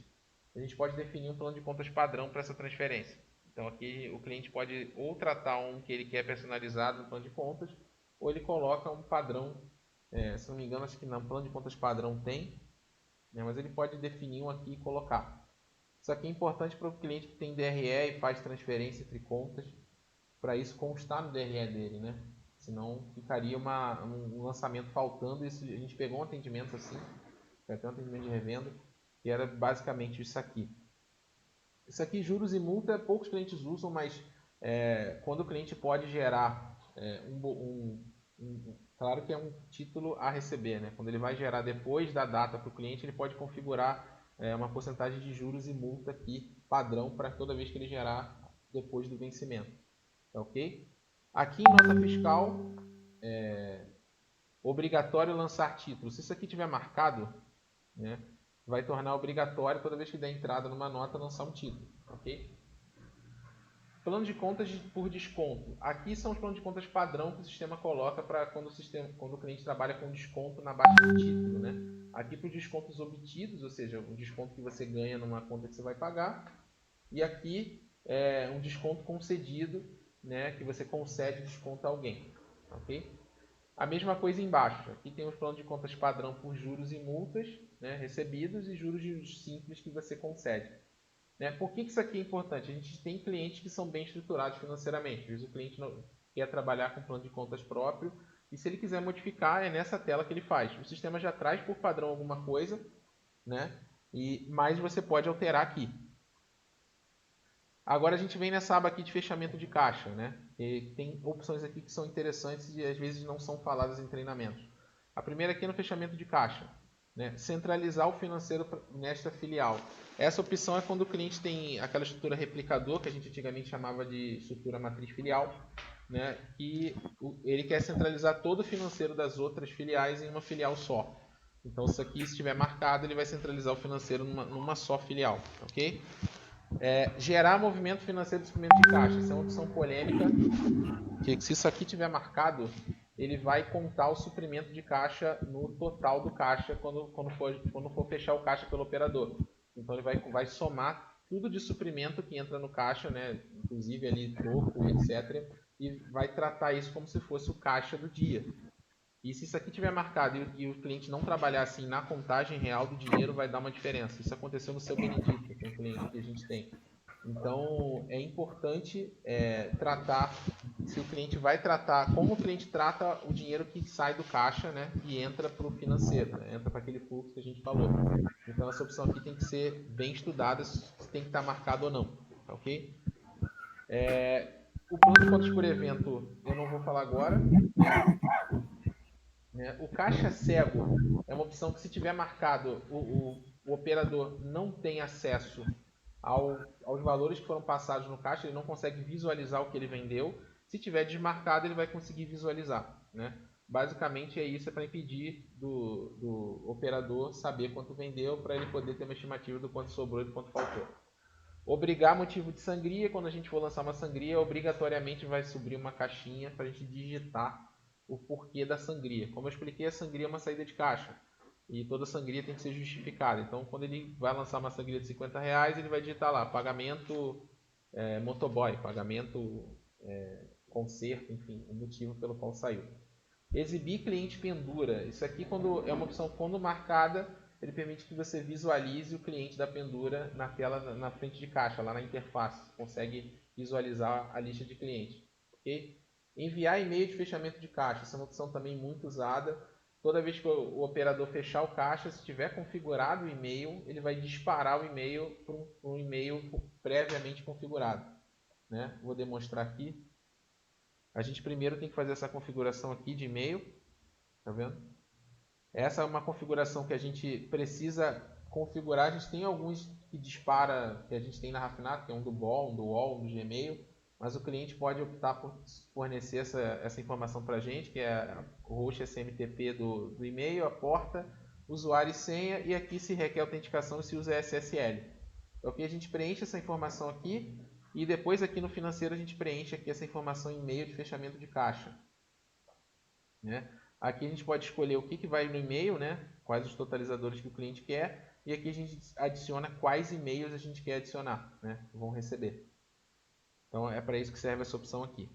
a gente pode definir um plano de contas padrão para essa transferência. Então aqui o cliente pode ou tratar um que ele quer personalizado no plano de contas, ou ele coloca um padrão, se não me engano, acho que no plano de contas padrão tem, né, mas ele pode definir um aqui e colocar. Isso aqui é importante para o cliente que tem DRE e faz transferência entre contas, para isso constar no DRE dele, né? Senão ficaria um lançamento faltando. Isso, a gente pegou um atendimento assim, foi até um atendimento de revenda, que era basicamente isso aqui. Isso aqui, juros e multa, poucos clientes usam, mas quando o cliente pode gerar claro que é um título a receber, né? Quando ele vai gerar depois da data para o cliente, ele pode configurar uma porcentagem de juros e multa aqui, padrão, para toda vez que ele gerar depois do vencimento. Tá ok? Aqui em nota fiscal, obrigatório lançar título. Se isso aqui tiver marcado, né, vai tornar obrigatório toda vez que der entrada numa nota lançar um título. Ok? Plano de contas por desconto. Aqui são os planos de contas padrão que o sistema coloca para quando o cliente trabalha com desconto na baixa de título, né? Aqui para os descontos obtidos, ou seja, o desconto que você ganha numa conta que você vai pagar. E aqui um desconto concedido, né, que você concede desconto a alguém. Ok? A mesma coisa embaixo. Aqui tem os planos de contas padrão por juros e multas, né, recebidos, e juros simples que você concede. Né? Por que isso aqui é importante? A gente tem clientes que são bem estruturados financeiramente. Às vezes o cliente não quer trabalhar com plano de contas próprio e se ele quiser modificar, é nessa tela que ele faz. O sistema já traz por padrão alguma coisa, né? Mas você pode alterar aqui. Agora a gente vem nessa aba aqui de fechamento de caixa, né? E tem opções aqui que são interessantes e às vezes não são faladas em treinamentos. A primeira aqui é no fechamento de caixa. Né? Centralizar o financeiro nesta filial. Essa opção é quando o cliente tem aquela estrutura replicador, que a gente antigamente chamava de estrutura matriz filial, né? E ele quer centralizar todo o financeiro das outras filiais em uma filial só. Então, isso aqui, se estiver marcado, ele vai centralizar o financeiro numa só filial. Ok? Gerar movimento financeiro de suprimento de caixa. Essa é uma opção polêmica, que se isso aqui tiver marcado, ele vai contar o suprimento de caixa no total do caixa quando for fechar o caixa pelo operador. Então ele vai somar tudo de suprimento que entra no caixa, né? Inclusive ali troco, etc. E vai tratar isso como se fosse o caixa do dia. E se isso aqui tiver marcado e o cliente não trabalhar assim na contagem real do dinheiro, vai dar uma diferença. Isso aconteceu no Seu Benedito, que é um cliente que a gente tem. Então é importante tratar, se o cliente vai tratar, como o cliente trata o dinheiro que sai do caixa, né, e entra para o financeiro, né, entra para aquele fluxo que a gente falou. Então essa opção aqui tem que ser bem estudada, se tem que estar marcado ou não, ok? O plano de contas por evento eu não vou falar agora. O caixa cego é uma opção que, se tiver marcado, o operador não tem acesso aos valores que foram passados no caixa, ele não consegue visualizar o que ele vendeu. Se tiver desmarcado, ele vai conseguir visualizar. Né? Basicamente é isso, é para impedir do operador saber quanto vendeu, para ele poder ter uma estimativa do quanto sobrou e do quanto faltou. Obrigar motivo de sangria. Quando a gente for lançar uma sangria, obrigatoriamente vai subir uma caixinha para a gente digitar o porquê da sangria. Como eu expliquei, a sangria é uma saída de caixa. E toda sangria tem que ser justificada. Então, quando ele vai lançar uma sangria de R$50, ele vai digitar lá, pagamento motoboy, pagamento conserto, enfim, o motivo pelo qual saiu. Exibir cliente pendura. Isso aqui é uma opção quando marcada, ele permite que você visualize o cliente da pendura na tela, na frente de caixa, lá na interface. Você consegue visualizar a lista de clientes. ok? Enviar e-mail de fechamento de caixa, essa é uma opção também muito usada. Toda vez que o operador fechar o caixa, se tiver configurado o e-mail, ele vai disparar o e-mail para um e-mail previamente configurado, né? Vou demonstrar aqui. A gente primeiro tem que fazer essa configuração aqui de e-mail, tá vendo? Essa é uma configuração que a gente precisa configurar. A gente tem alguns que dispara, que a gente tem na Rafinato, que é um do BOL, um do UOL, um do Gmail, mas o cliente pode optar por fornecer essa informação para a gente, que é o host SMTP do e-mail, a porta, usuário e senha, e aqui se requer autenticação e se usa SSL. Então aqui a gente preenche essa informação aqui, e depois aqui no financeiro a gente preenche aqui essa informação em e-mail de fechamento de caixa, né? Aqui a gente pode escolher o que vai no e-mail, né? Quais os totalizadores que o cliente quer, e aqui a gente adiciona quais e-mails a gente quer adicionar, né? Vão receber. Então é para isso que serve essa opção aqui.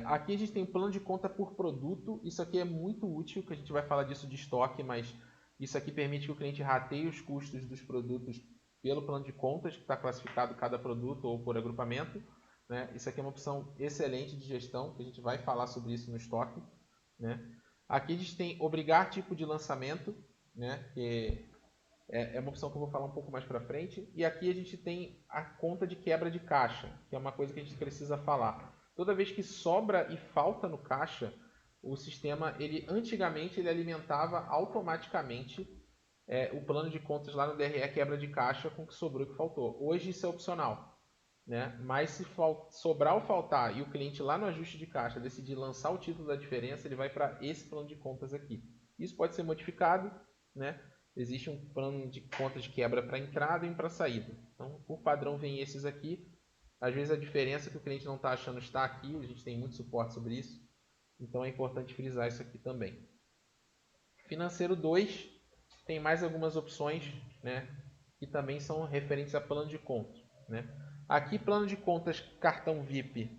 Aqui a gente tem o plano de conta por produto. Isso aqui é muito útil, que a gente vai falar disso de estoque, mas isso aqui permite que o cliente rateie os custos dos produtos pelo plano de contas, que está classificado cada produto ou por agrupamento, né? Isso aqui é uma opção excelente de gestão, que a gente vai falar sobre isso no estoque, né? Aqui a gente tem obrigar tipo de lançamento, né? Que é uma opção que eu vou falar um pouco mais para frente. E aqui a gente tem a conta de quebra de caixa, que é uma coisa que a gente precisa falar. Toda vez que sobra e falta no caixa, o sistema, antigamente, ele alimentava automaticamente o plano de contas lá no DRE quebra de caixa com o que sobrou e o que faltou. Hoje isso é opcional, né? Mas se sobrar ou faltar e o cliente lá no ajuste de caixa decidir lançar o título da diferença, ele vai para esse plano de contas aqui. Isso pode ser modificado, né? Existe um plano de contas de quebra para entrada e um para saída. Então, por padrão, vem esses aqui. Às vezes a diferença que o cliente não está achando está aqui. A gente tem muito suporte sobre isso. Então, é importante frisar isso aqui também. Financeiro 2 tem mais algumas opções, né, que também são referentes a plano de contas, né? Aqui, plano de contas cartão VIP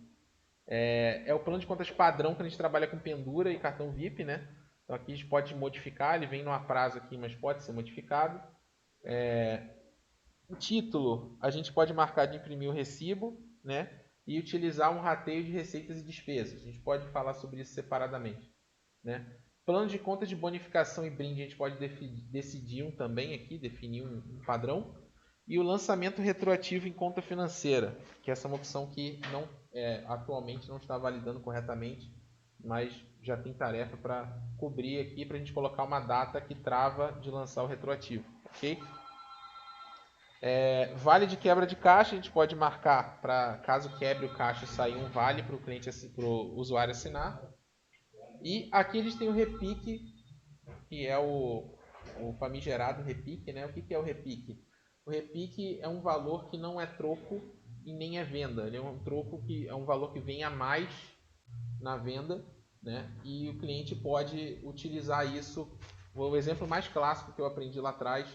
é o plano de contas padrão que a gente trabalha com pendura e cartão VIP, né? Então aqui a gente pode modificar, ele vem numa prazo aqui, mas pode ser modificado. O título, a gente pode marcar de imprimir o recibo, né? E utilizar um rateio de receitas e despesas. A gente pode falar sobre isso separadamente, né? Plano de contas de bonificação e brinde, a gente pode decidir um também aqui, definir um padrão. E o lançamento retroativo em conta financeira, que essa é uma opção que atualmente não está validando corretamente, mas já tem tarefa para cobrir aqui, para a gente colocar uma data que trava de lançar o retroativo, ok? Vale de quebra de caixa, a gente pode marcar para, caso quebre o caixa, sair um vale para o usuário assinar. E aqui a gente tem o repique, que é o famigerado repique, né? O que é o repique? O repique é um valor que não é troco e nem é venda. Ele é um troco que é um valor que vem a mais na venda, né? E o cliente pode utilizar isso. O exemplo mais clássico que eu aprendi lá atrás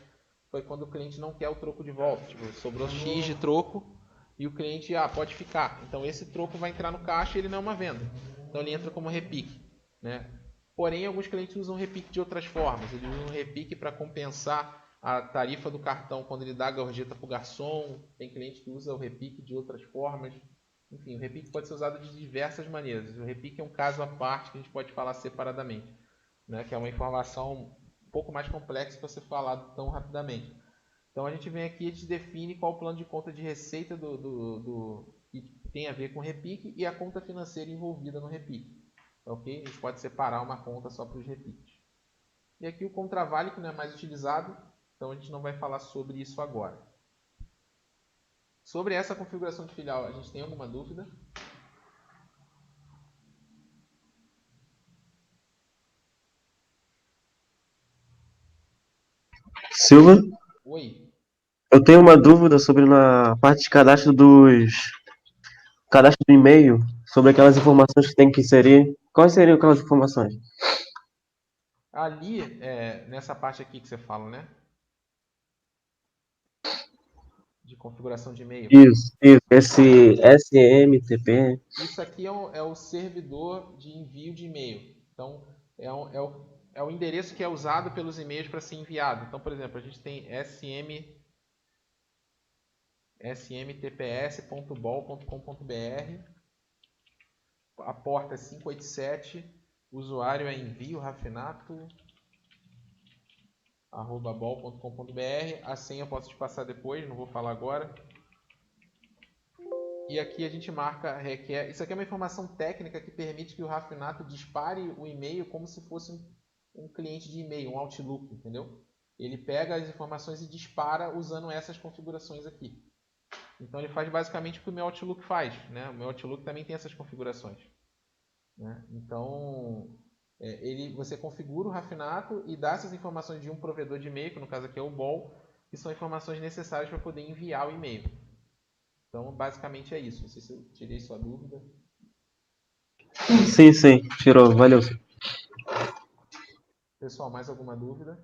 foi quando o cliente não quer o troco de volta. Tipo, sobrou X de troco e o cliente pode ficar. Então esse troco vai entrar no caixa e ele não é uma venda. Então ele entra como repique, né? Porém, alguns clientes usam repique de outras formas. Eles usam repique para compensar a tarifa do cartão quando ele dá a gorjeta para o garçom. Tem cliente que usa o repique de outras formas. Enfim, o repique pode ser usado de diversas maneiras. O repique é um caso à parte que a gente pode falar separadamente, né? Que é uma informação um pouco mais complexa para ser falado tão rapidamente. Então a gente vem aqui e a gente define qual o plano de conta de receita que tem a ver com o repique e a conta financeira envolvida no repique. Ok? A gente pode separar uma conta só para os repiques. E aqui o contravale, que não é mais utilizado, então a gente não vai falar sobre isso agora. Sobre essa configuração de filial, a gente tem alguma dúvida? Silva, Oi. eu tenho uma dúvida sobre na parte de cadastro do e-mail, sobre aquelas informações que tem que inserir. Quais seriam aquelas informações? Ali, nessa parte aqui que você fala, né? De configuração de e-mail. Isso. Esse SMTP. Isso aqui é o servidor de envio de e-mail. Então, é o endereço que é usado pelos e-mails para ser enviado. Então, por exemplo, a gente tem smtps.bol.com.br. A porta é 587. O usuário é enviorafinato@bol.com.br. A senha eu posso te passar depois, não vou falar agora. E aqui a gente marca requer. Isso aqui é uma informação técnica que permite que o Rafinato dispare o e-mail como se fosse um cliente de e-mail, um Outlook, entendeu? Ele pega as informações e dispara usando essas configurações aqui. Então ele faz basicamente o que o meu Outlook faz, né? O meu Outlook também tem essas configurações, né? Então você configura o Rafinato e dá essas informações de um provedor de e-mail, que no caso aqui é o Bol, que são informações necessárias para poder enviar o e-mail. Então, basicamente é isso. Não sei se eu tirei sua dúvida. Sim, sim, tirou, valeu. Pessoal, mais alguma dúvida?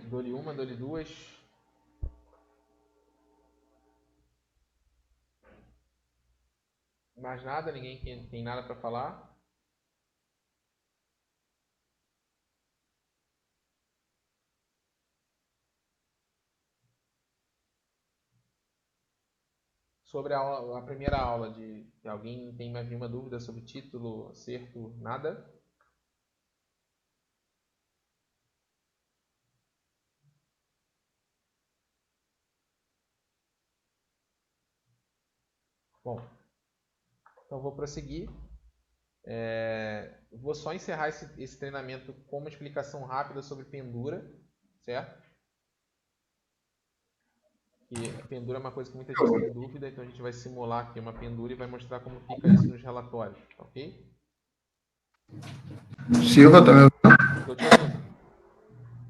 Dou-lhe uma, dou-lhe duas. Mais nada? Ninguém tem nada para falar? Sobre a primeira aula, de alguém tem mais nenhuma dúvida sobre título, acerto, nada? Bom, então vou prosseguir. Vou só encerrar esse treinamento com uma explicação rápida sobre pendura, certo? Que a pendura é uma coisa que muita gente tem dúvida, então a gente vai simular aqui uma pendura e vai mostrar como fica isso nos relatórios, ok? Silva, tá me ouvindo? Estou te ouvindo.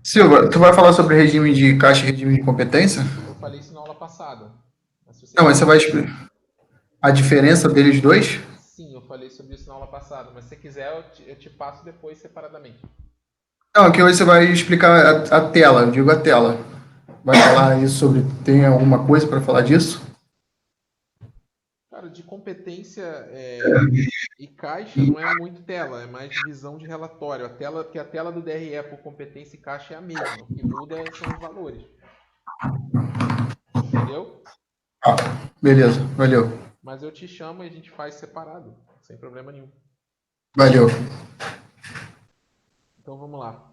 Silva, tu vai falar sobre regime de caixa e regime de competência? Eu falei isso na aula passada. Mas se você Não, mas você quiser... vai explicar a diferença deles dois? Sim, eu falei sobre isso na aula passada, mas se você quiser eu te passo depois separadamente. Não, aqui hoje você vai explicar a tela, eu digo a tela. Vai falar isso sobre. Tem alguma coisa para falar disso? Cara, de competência e caixa não é muito tela, é mais visão de relatório. Porque a tela do DRE por competência e caixa é a mesma. O que muda são os valores. Entendeu? Ah, beleza, valeu. Mas eu te chamo e a gente faz separado, sem problema nenhum. Valeu. Então vamos lá.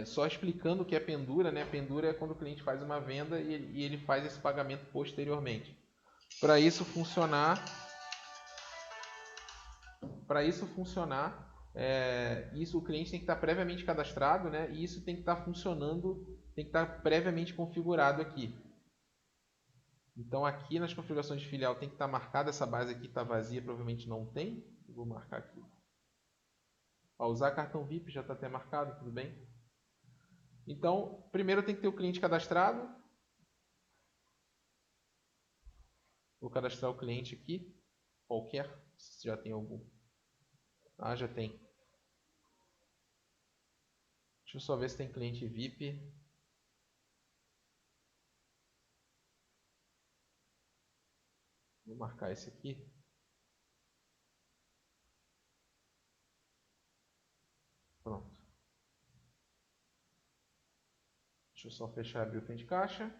Só explicando o que é pendura, né? Pendura é quando o cliente faz uma venda e ele faz esse pagamento posteriormente. Para isso funcionar, isso o cliente tem que estar previamente cadastrado, né? E isso tem que estar funcionando, tem que estar previamente configurado aqui. Então aqui nas configurações de filial tem que estar marcada essa base aqui, está vazia, provavelmente não tem. Eu vou marcar aqui. Ó, usar cartão VIP já está até marcado, tudo bem? Então, primeiro tem que ter o cliente cadastrado. Vou cadastrar o cliente aqui, qualquer, se já tem algum. Ah, já tem. Deixa eu só ver se tem cliente VIP. Vou marcar esse aqui. Pronto. Deixa eu só fechar e abrir o fim de caixa.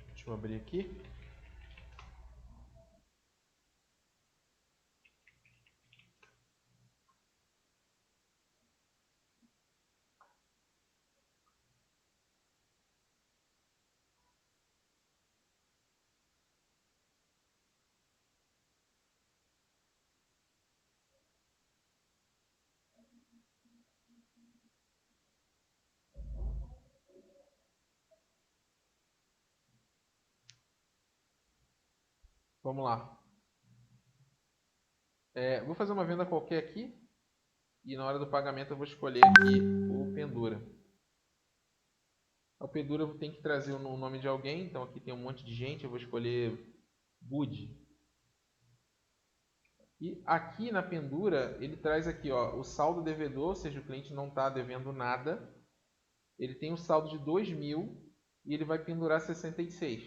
Deixa eu abrir aqui. Vamos lá. Vou fazer uma venda qualquer aqui. E na hora do pagamento eu vou escolher aqui o Pendura. O Pendura eu tenho que trazer o nome de alguém. Então aqui tem um monte de gente. Eu vou escolher Bud. E aqui na Pendura ele traz aqui, ó, o saldo devedor. Ou seja, o cliente não está devendo nada. Ele tem um saldo de 2.000 e ele vai pendurar 66.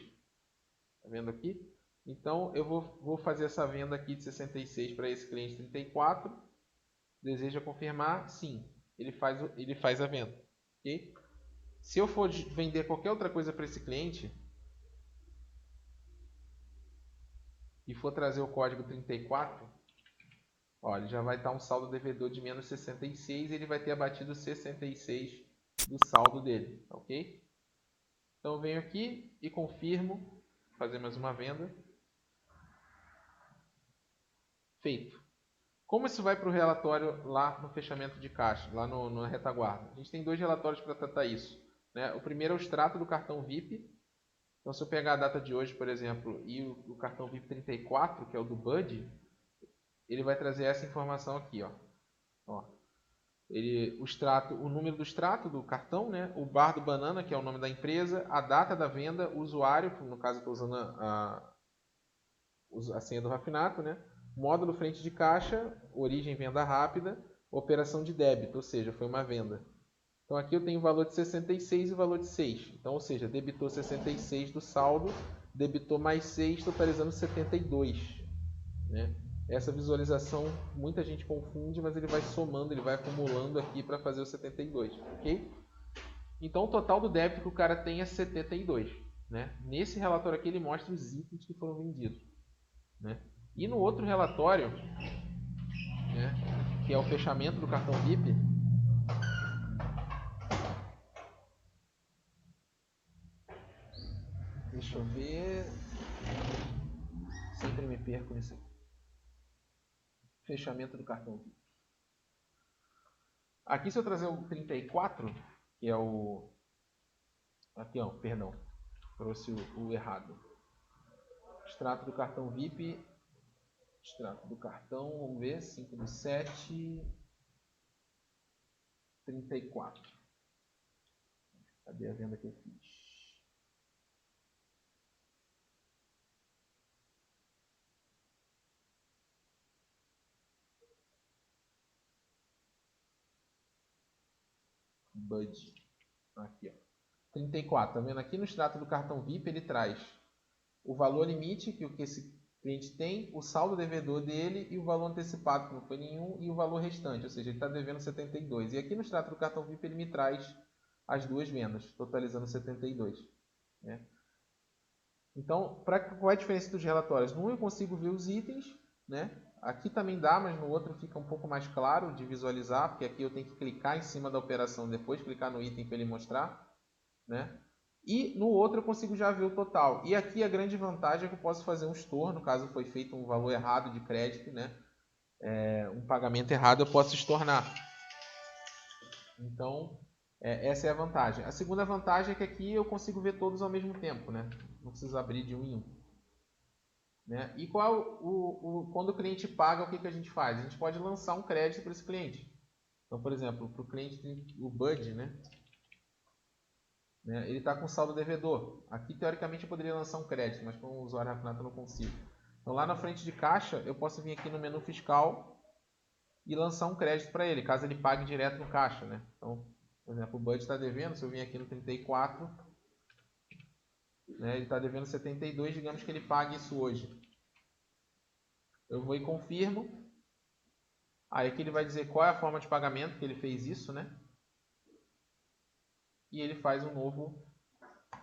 Tá vendo aqui? Então eu vou fazer essa venda aqui de 66 para esse cliente 34. Deseja confirmar? Sim. Ele faz a venda. Ok? Se eu for vender qualquer outra coisa para esse cliente e for trazer o código 34, ó, ele já vai estar um saldo devedor de menos 66 e ele vai ter abatido 66 do saldo dele. Ok? Então eu venho aqui e confirmo. Vou fazer mais uma venda. Feito. Como isso vai para o relatório lá no fechamento de caixa, lá na retaguarda? A gente tem 2 relatórios para tratar isso. Né? O primeiro é o extrato do cartão VIP. Então, se eu pegar a data de hoje, por exemplo, e o cartão VIP 34, que é o do Bud, ele vai trazer essa informação aqui. Ó. O número do extrato do cartão, né? O bar do banana, que é o nome da empresa, a data da venda, o usuário, que no caso eu estou usando a senha do Rafinato, né? Módulo frente de caixa, origem venda rápida, operação de débito, ou seja, foi uma venda. Então aqui eu tenho o valor de 66 e o valor de 6. Então, ou seja, debitou 66 do saldo, debitou mais 6, totalizando 72. Né? Essa visualização muita gente confunde, mas ele vai somando, ele vai acumulando aqui para fazer o 72. Ok? Então o total do débito que o cara tem é 72. Né? Nesse relatório aqui ele mostra os itens que foram vendidos. Né? E no outro relatório, né, que é o fechamento do cartão VIP, deixa eu ver, sempre me perco nisso aqui. Fechamento do cartão VIP. Aqui se eu trazer o 34, que é o... Aqui, ó, perdão, trouxe o errado. Extrato do cartão VIP... Extrato do cartão, vamos ver, 5 do 7, 34. Cadê a venda que eu fiz? Bud. Aqui, ó. 34, tá vendo? Aqui no extrato do cartão VIP ele traz o valor limite que esse cliente tem, o saldo devedor dele e o valor antecipado, que não foi nenhum, e o valor restante, ou seja, ele está devendo 72. E aqui no extrato do cartão VIP ele me traz as 2 vendas, totalizando 72. Né? Então, qual é a diferença dos relatórios? No um eu consigo ver os itens, né? Aqui também dá, mas no outro fica um pouco mais claro de visualizar, porque aqui eu tenho que clicar em cima da operação depois, clicar no item para ele mostrar. Né? E no outro eu consigo já ver o total. E aqui a grande vantagem é que eu posso fazer um estorno, caso foi feito um valor errado de crédito, né? Um pagamento errado, eu posso estornar. Então, essa é a vantagem. A segunda vantagem é que aqui eu consigo ver todos ao mesmo tempo, né? Não preciso abrir de um em um. Né? E quando o cliente paga, o que a gente faz? A gente pode lançar um crédito para esse cliente. Então, por exemplo, para o cliente, o Bud, né? Ele está com saldo devedor. Aqui, teoricamente, eu poderia lançar um crédito, mas com o usuário Rafinato eu não consigo. Então, lá na frente de caixa, eu posso vir aqui no menu fiscal e lançar um crédito para ele, caso ele pague direto no caixa. Né? Então, por exemplo, o Bud está devendo, se eu vir aqui no 34, né, ele está devendo 72, digamos que ele pague isso hoje. Eu vou e confirmo. Aí aqui ele vai dizer qual é a forma de pagamento que ele fez isso, né? E ele faz um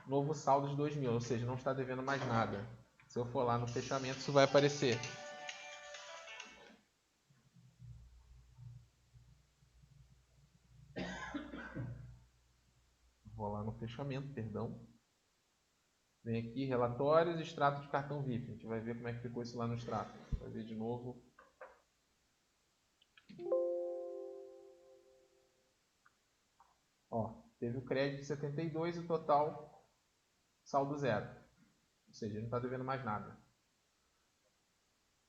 novo saldo de 2.000, ou seja, não está devendo mais nada. Se eu for lá no fechamento, isso vai aparecer. Vou lá no fechamento, perdão. Vem aqui, relatórios, extrato de cartão VIP. A gente vai ver como é que ficou isso lá no extrato. Vai ver de novo. Ó, teve o crédito de 72 e o total saldo zero. Ou seja, ele não está devendo mais nada.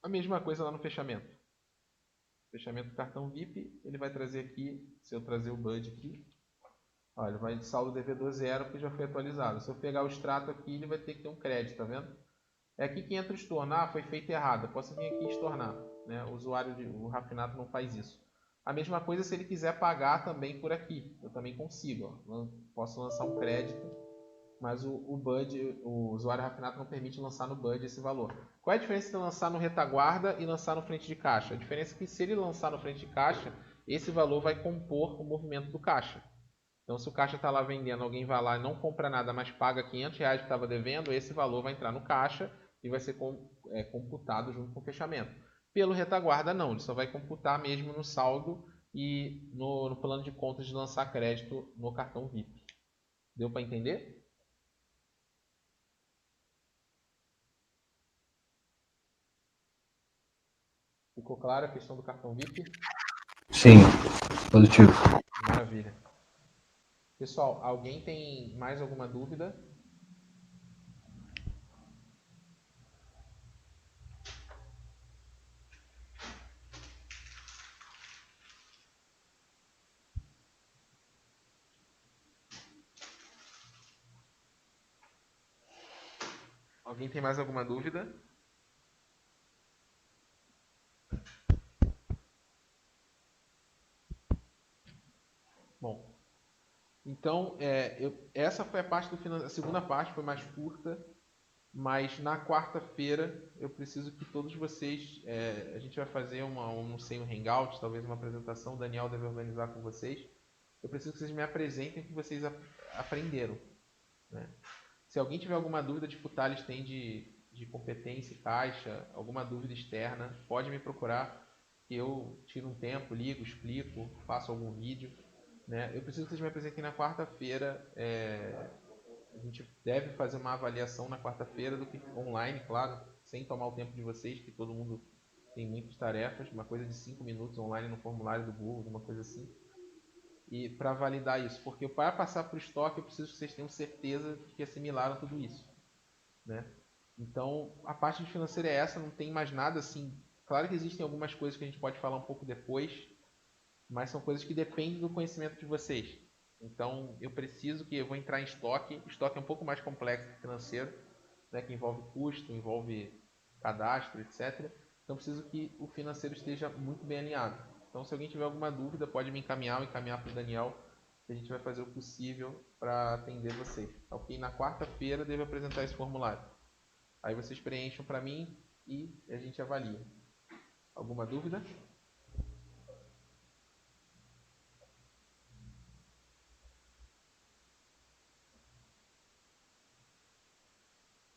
A mesma coisa lá no fechamento. Fechamento do cartão VIP, ele vai trazer aqui, se eu trazer o Bud aqui, olha, ele vai de saldo devedor 0 porque já foi atualizado. Se eu pegar o extrato aqui, ele vai ter que ter um crédito, tá vendo? É aqui que entra o estornar, foi feito errado. Eu posso vir aqui e estornar, né? O usuário, o Rafinato não faz isso. A mesma coisa se ele quiser pagar também por aqui. Eu também consigo, ó. Posso lançar um crédito, mas o Bud, o usuário Rafinato não permite lançar no Bud esse valor. Qual é a diferença de lançar no retaguarda e lançar no frente de caixa? A diferença é que se ele lançar no frente de caixa, esse valor vai compor o movimento do caixa. Então, se o caixa está lá vendendo, alguém vai lá e não compra nada, mas paga R$ 500 que estava devendo, esse valor vai entrar no caixa e vai ser computado junto com o fechamento. Pelo retaguarda, não. Ele só vai computar mesmo no saldo e no plano de contas de lançar crédito no cartão VIP. Deu para entender? Ficou clara a questão do cartão VIP? Sim, positivo. Maravilha. Pessoal, alguém tem mais alguma dúvida? Alguém tem mais alguma dúvida? Bom, então essa foi a parte do a segunda parte foi mais curta, mas na quarta-feira eu preciso que todos vocês, a gente vai fazer não sei, um hangout, talvez uma apresentação, o Daniel deve organizar com vocês. Eu preciso que vocês me apresentem o que vocês aprenderam, né? Se alguém tiver alguma dúvida, tipo o Thales tem de competência e caixa, alguma dúvida externa, pode me procurar, que eu tiro um tempo, ligo, explico, faço algum vídeo, né? Eu preciso que vocês me apresentem na quarta-feira. A gente deve fazer uma avaliação na quarta-feira, online, claro, sem tomar o tempo de vocês, que todo mundo tem muitas tarefas, uma coisa de 5 minutos online no formulário do Google, alguma coisa assim. E para validar isso, porque para passar para o estoque eu preciso que vocês tenham certeza de que assimilaram tudo isso, né? Então a parte de financeira é essa, não tem mais nada assim. Claro que existem algumas coisas que a gente pode falar um pouco depois, mas são coisas que dependem do conhecimento de vocês. Então eu preciso que eu vou entrar em estoque. Estoque é um pouco mais complexo que financeiro, né, que envolve custo, envolve cadastro, etc. Então preciso que o financeiro esteja muito bem alinhado. Então se alguém tiver alguma dúvida, pode me encaminhar ou encaminhar para o Daniel, que a gente vai fazer o possível para atender vocês. Ok? Na quarta-feira devo apresentar esse formulário. Aí vocês preenchem para mim e a gente avalia. Alguma dúvida?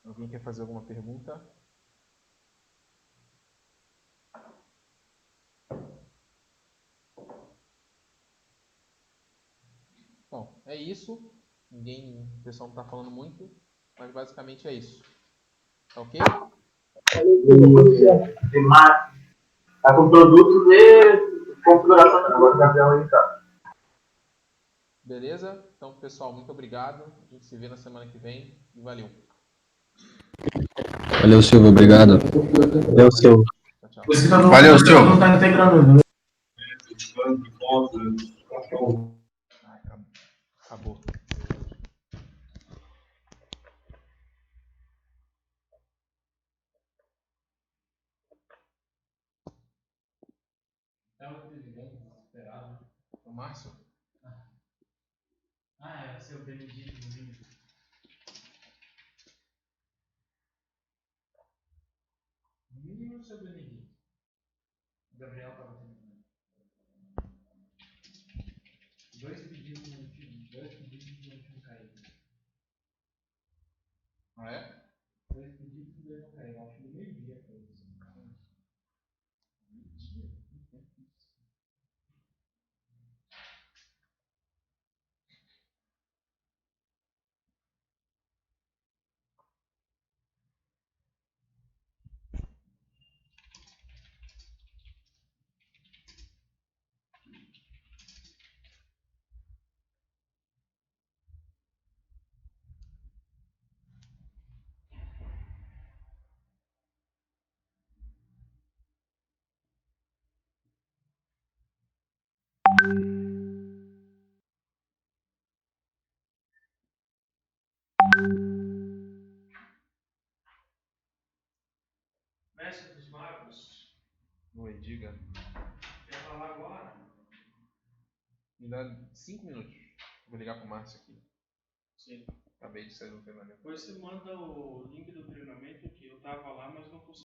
Alguém quer fazer alguma pergunta? Bom, é isso. O pessoal não está falando muito, mas basicamente é isso. Tá ok? Tá com produto de configuração. Agora o Gabriel aí tá. Beleza? Então, pessoal, muito obrigado. A gente se vê na semana que vem e valeu. Valeu, Silvio, obrigado. Valeu, Silvio. Tchau, tchau. Valeu, Silvio. Não tá integrando. Ai, acabou. Estava presidente, desesperado. O Márcio? É o seu Benedito no vídeo. No mínimo o seu Benedito. O Gabriel estava tentando. Dois pedidos no último caído. Ah, é? Dois pedidos e dois não caíram. Acho que do meio-dia foi isso. Mentira. Mestre dos Magos, Oi, diga. quer falar agora? Me dá 5 minutos. Vou ligar pro Márcio aqui. Sim. Acabei de sair do treinamento. Depois você manda o link do treinamento que eu tava lá, mas não consegui.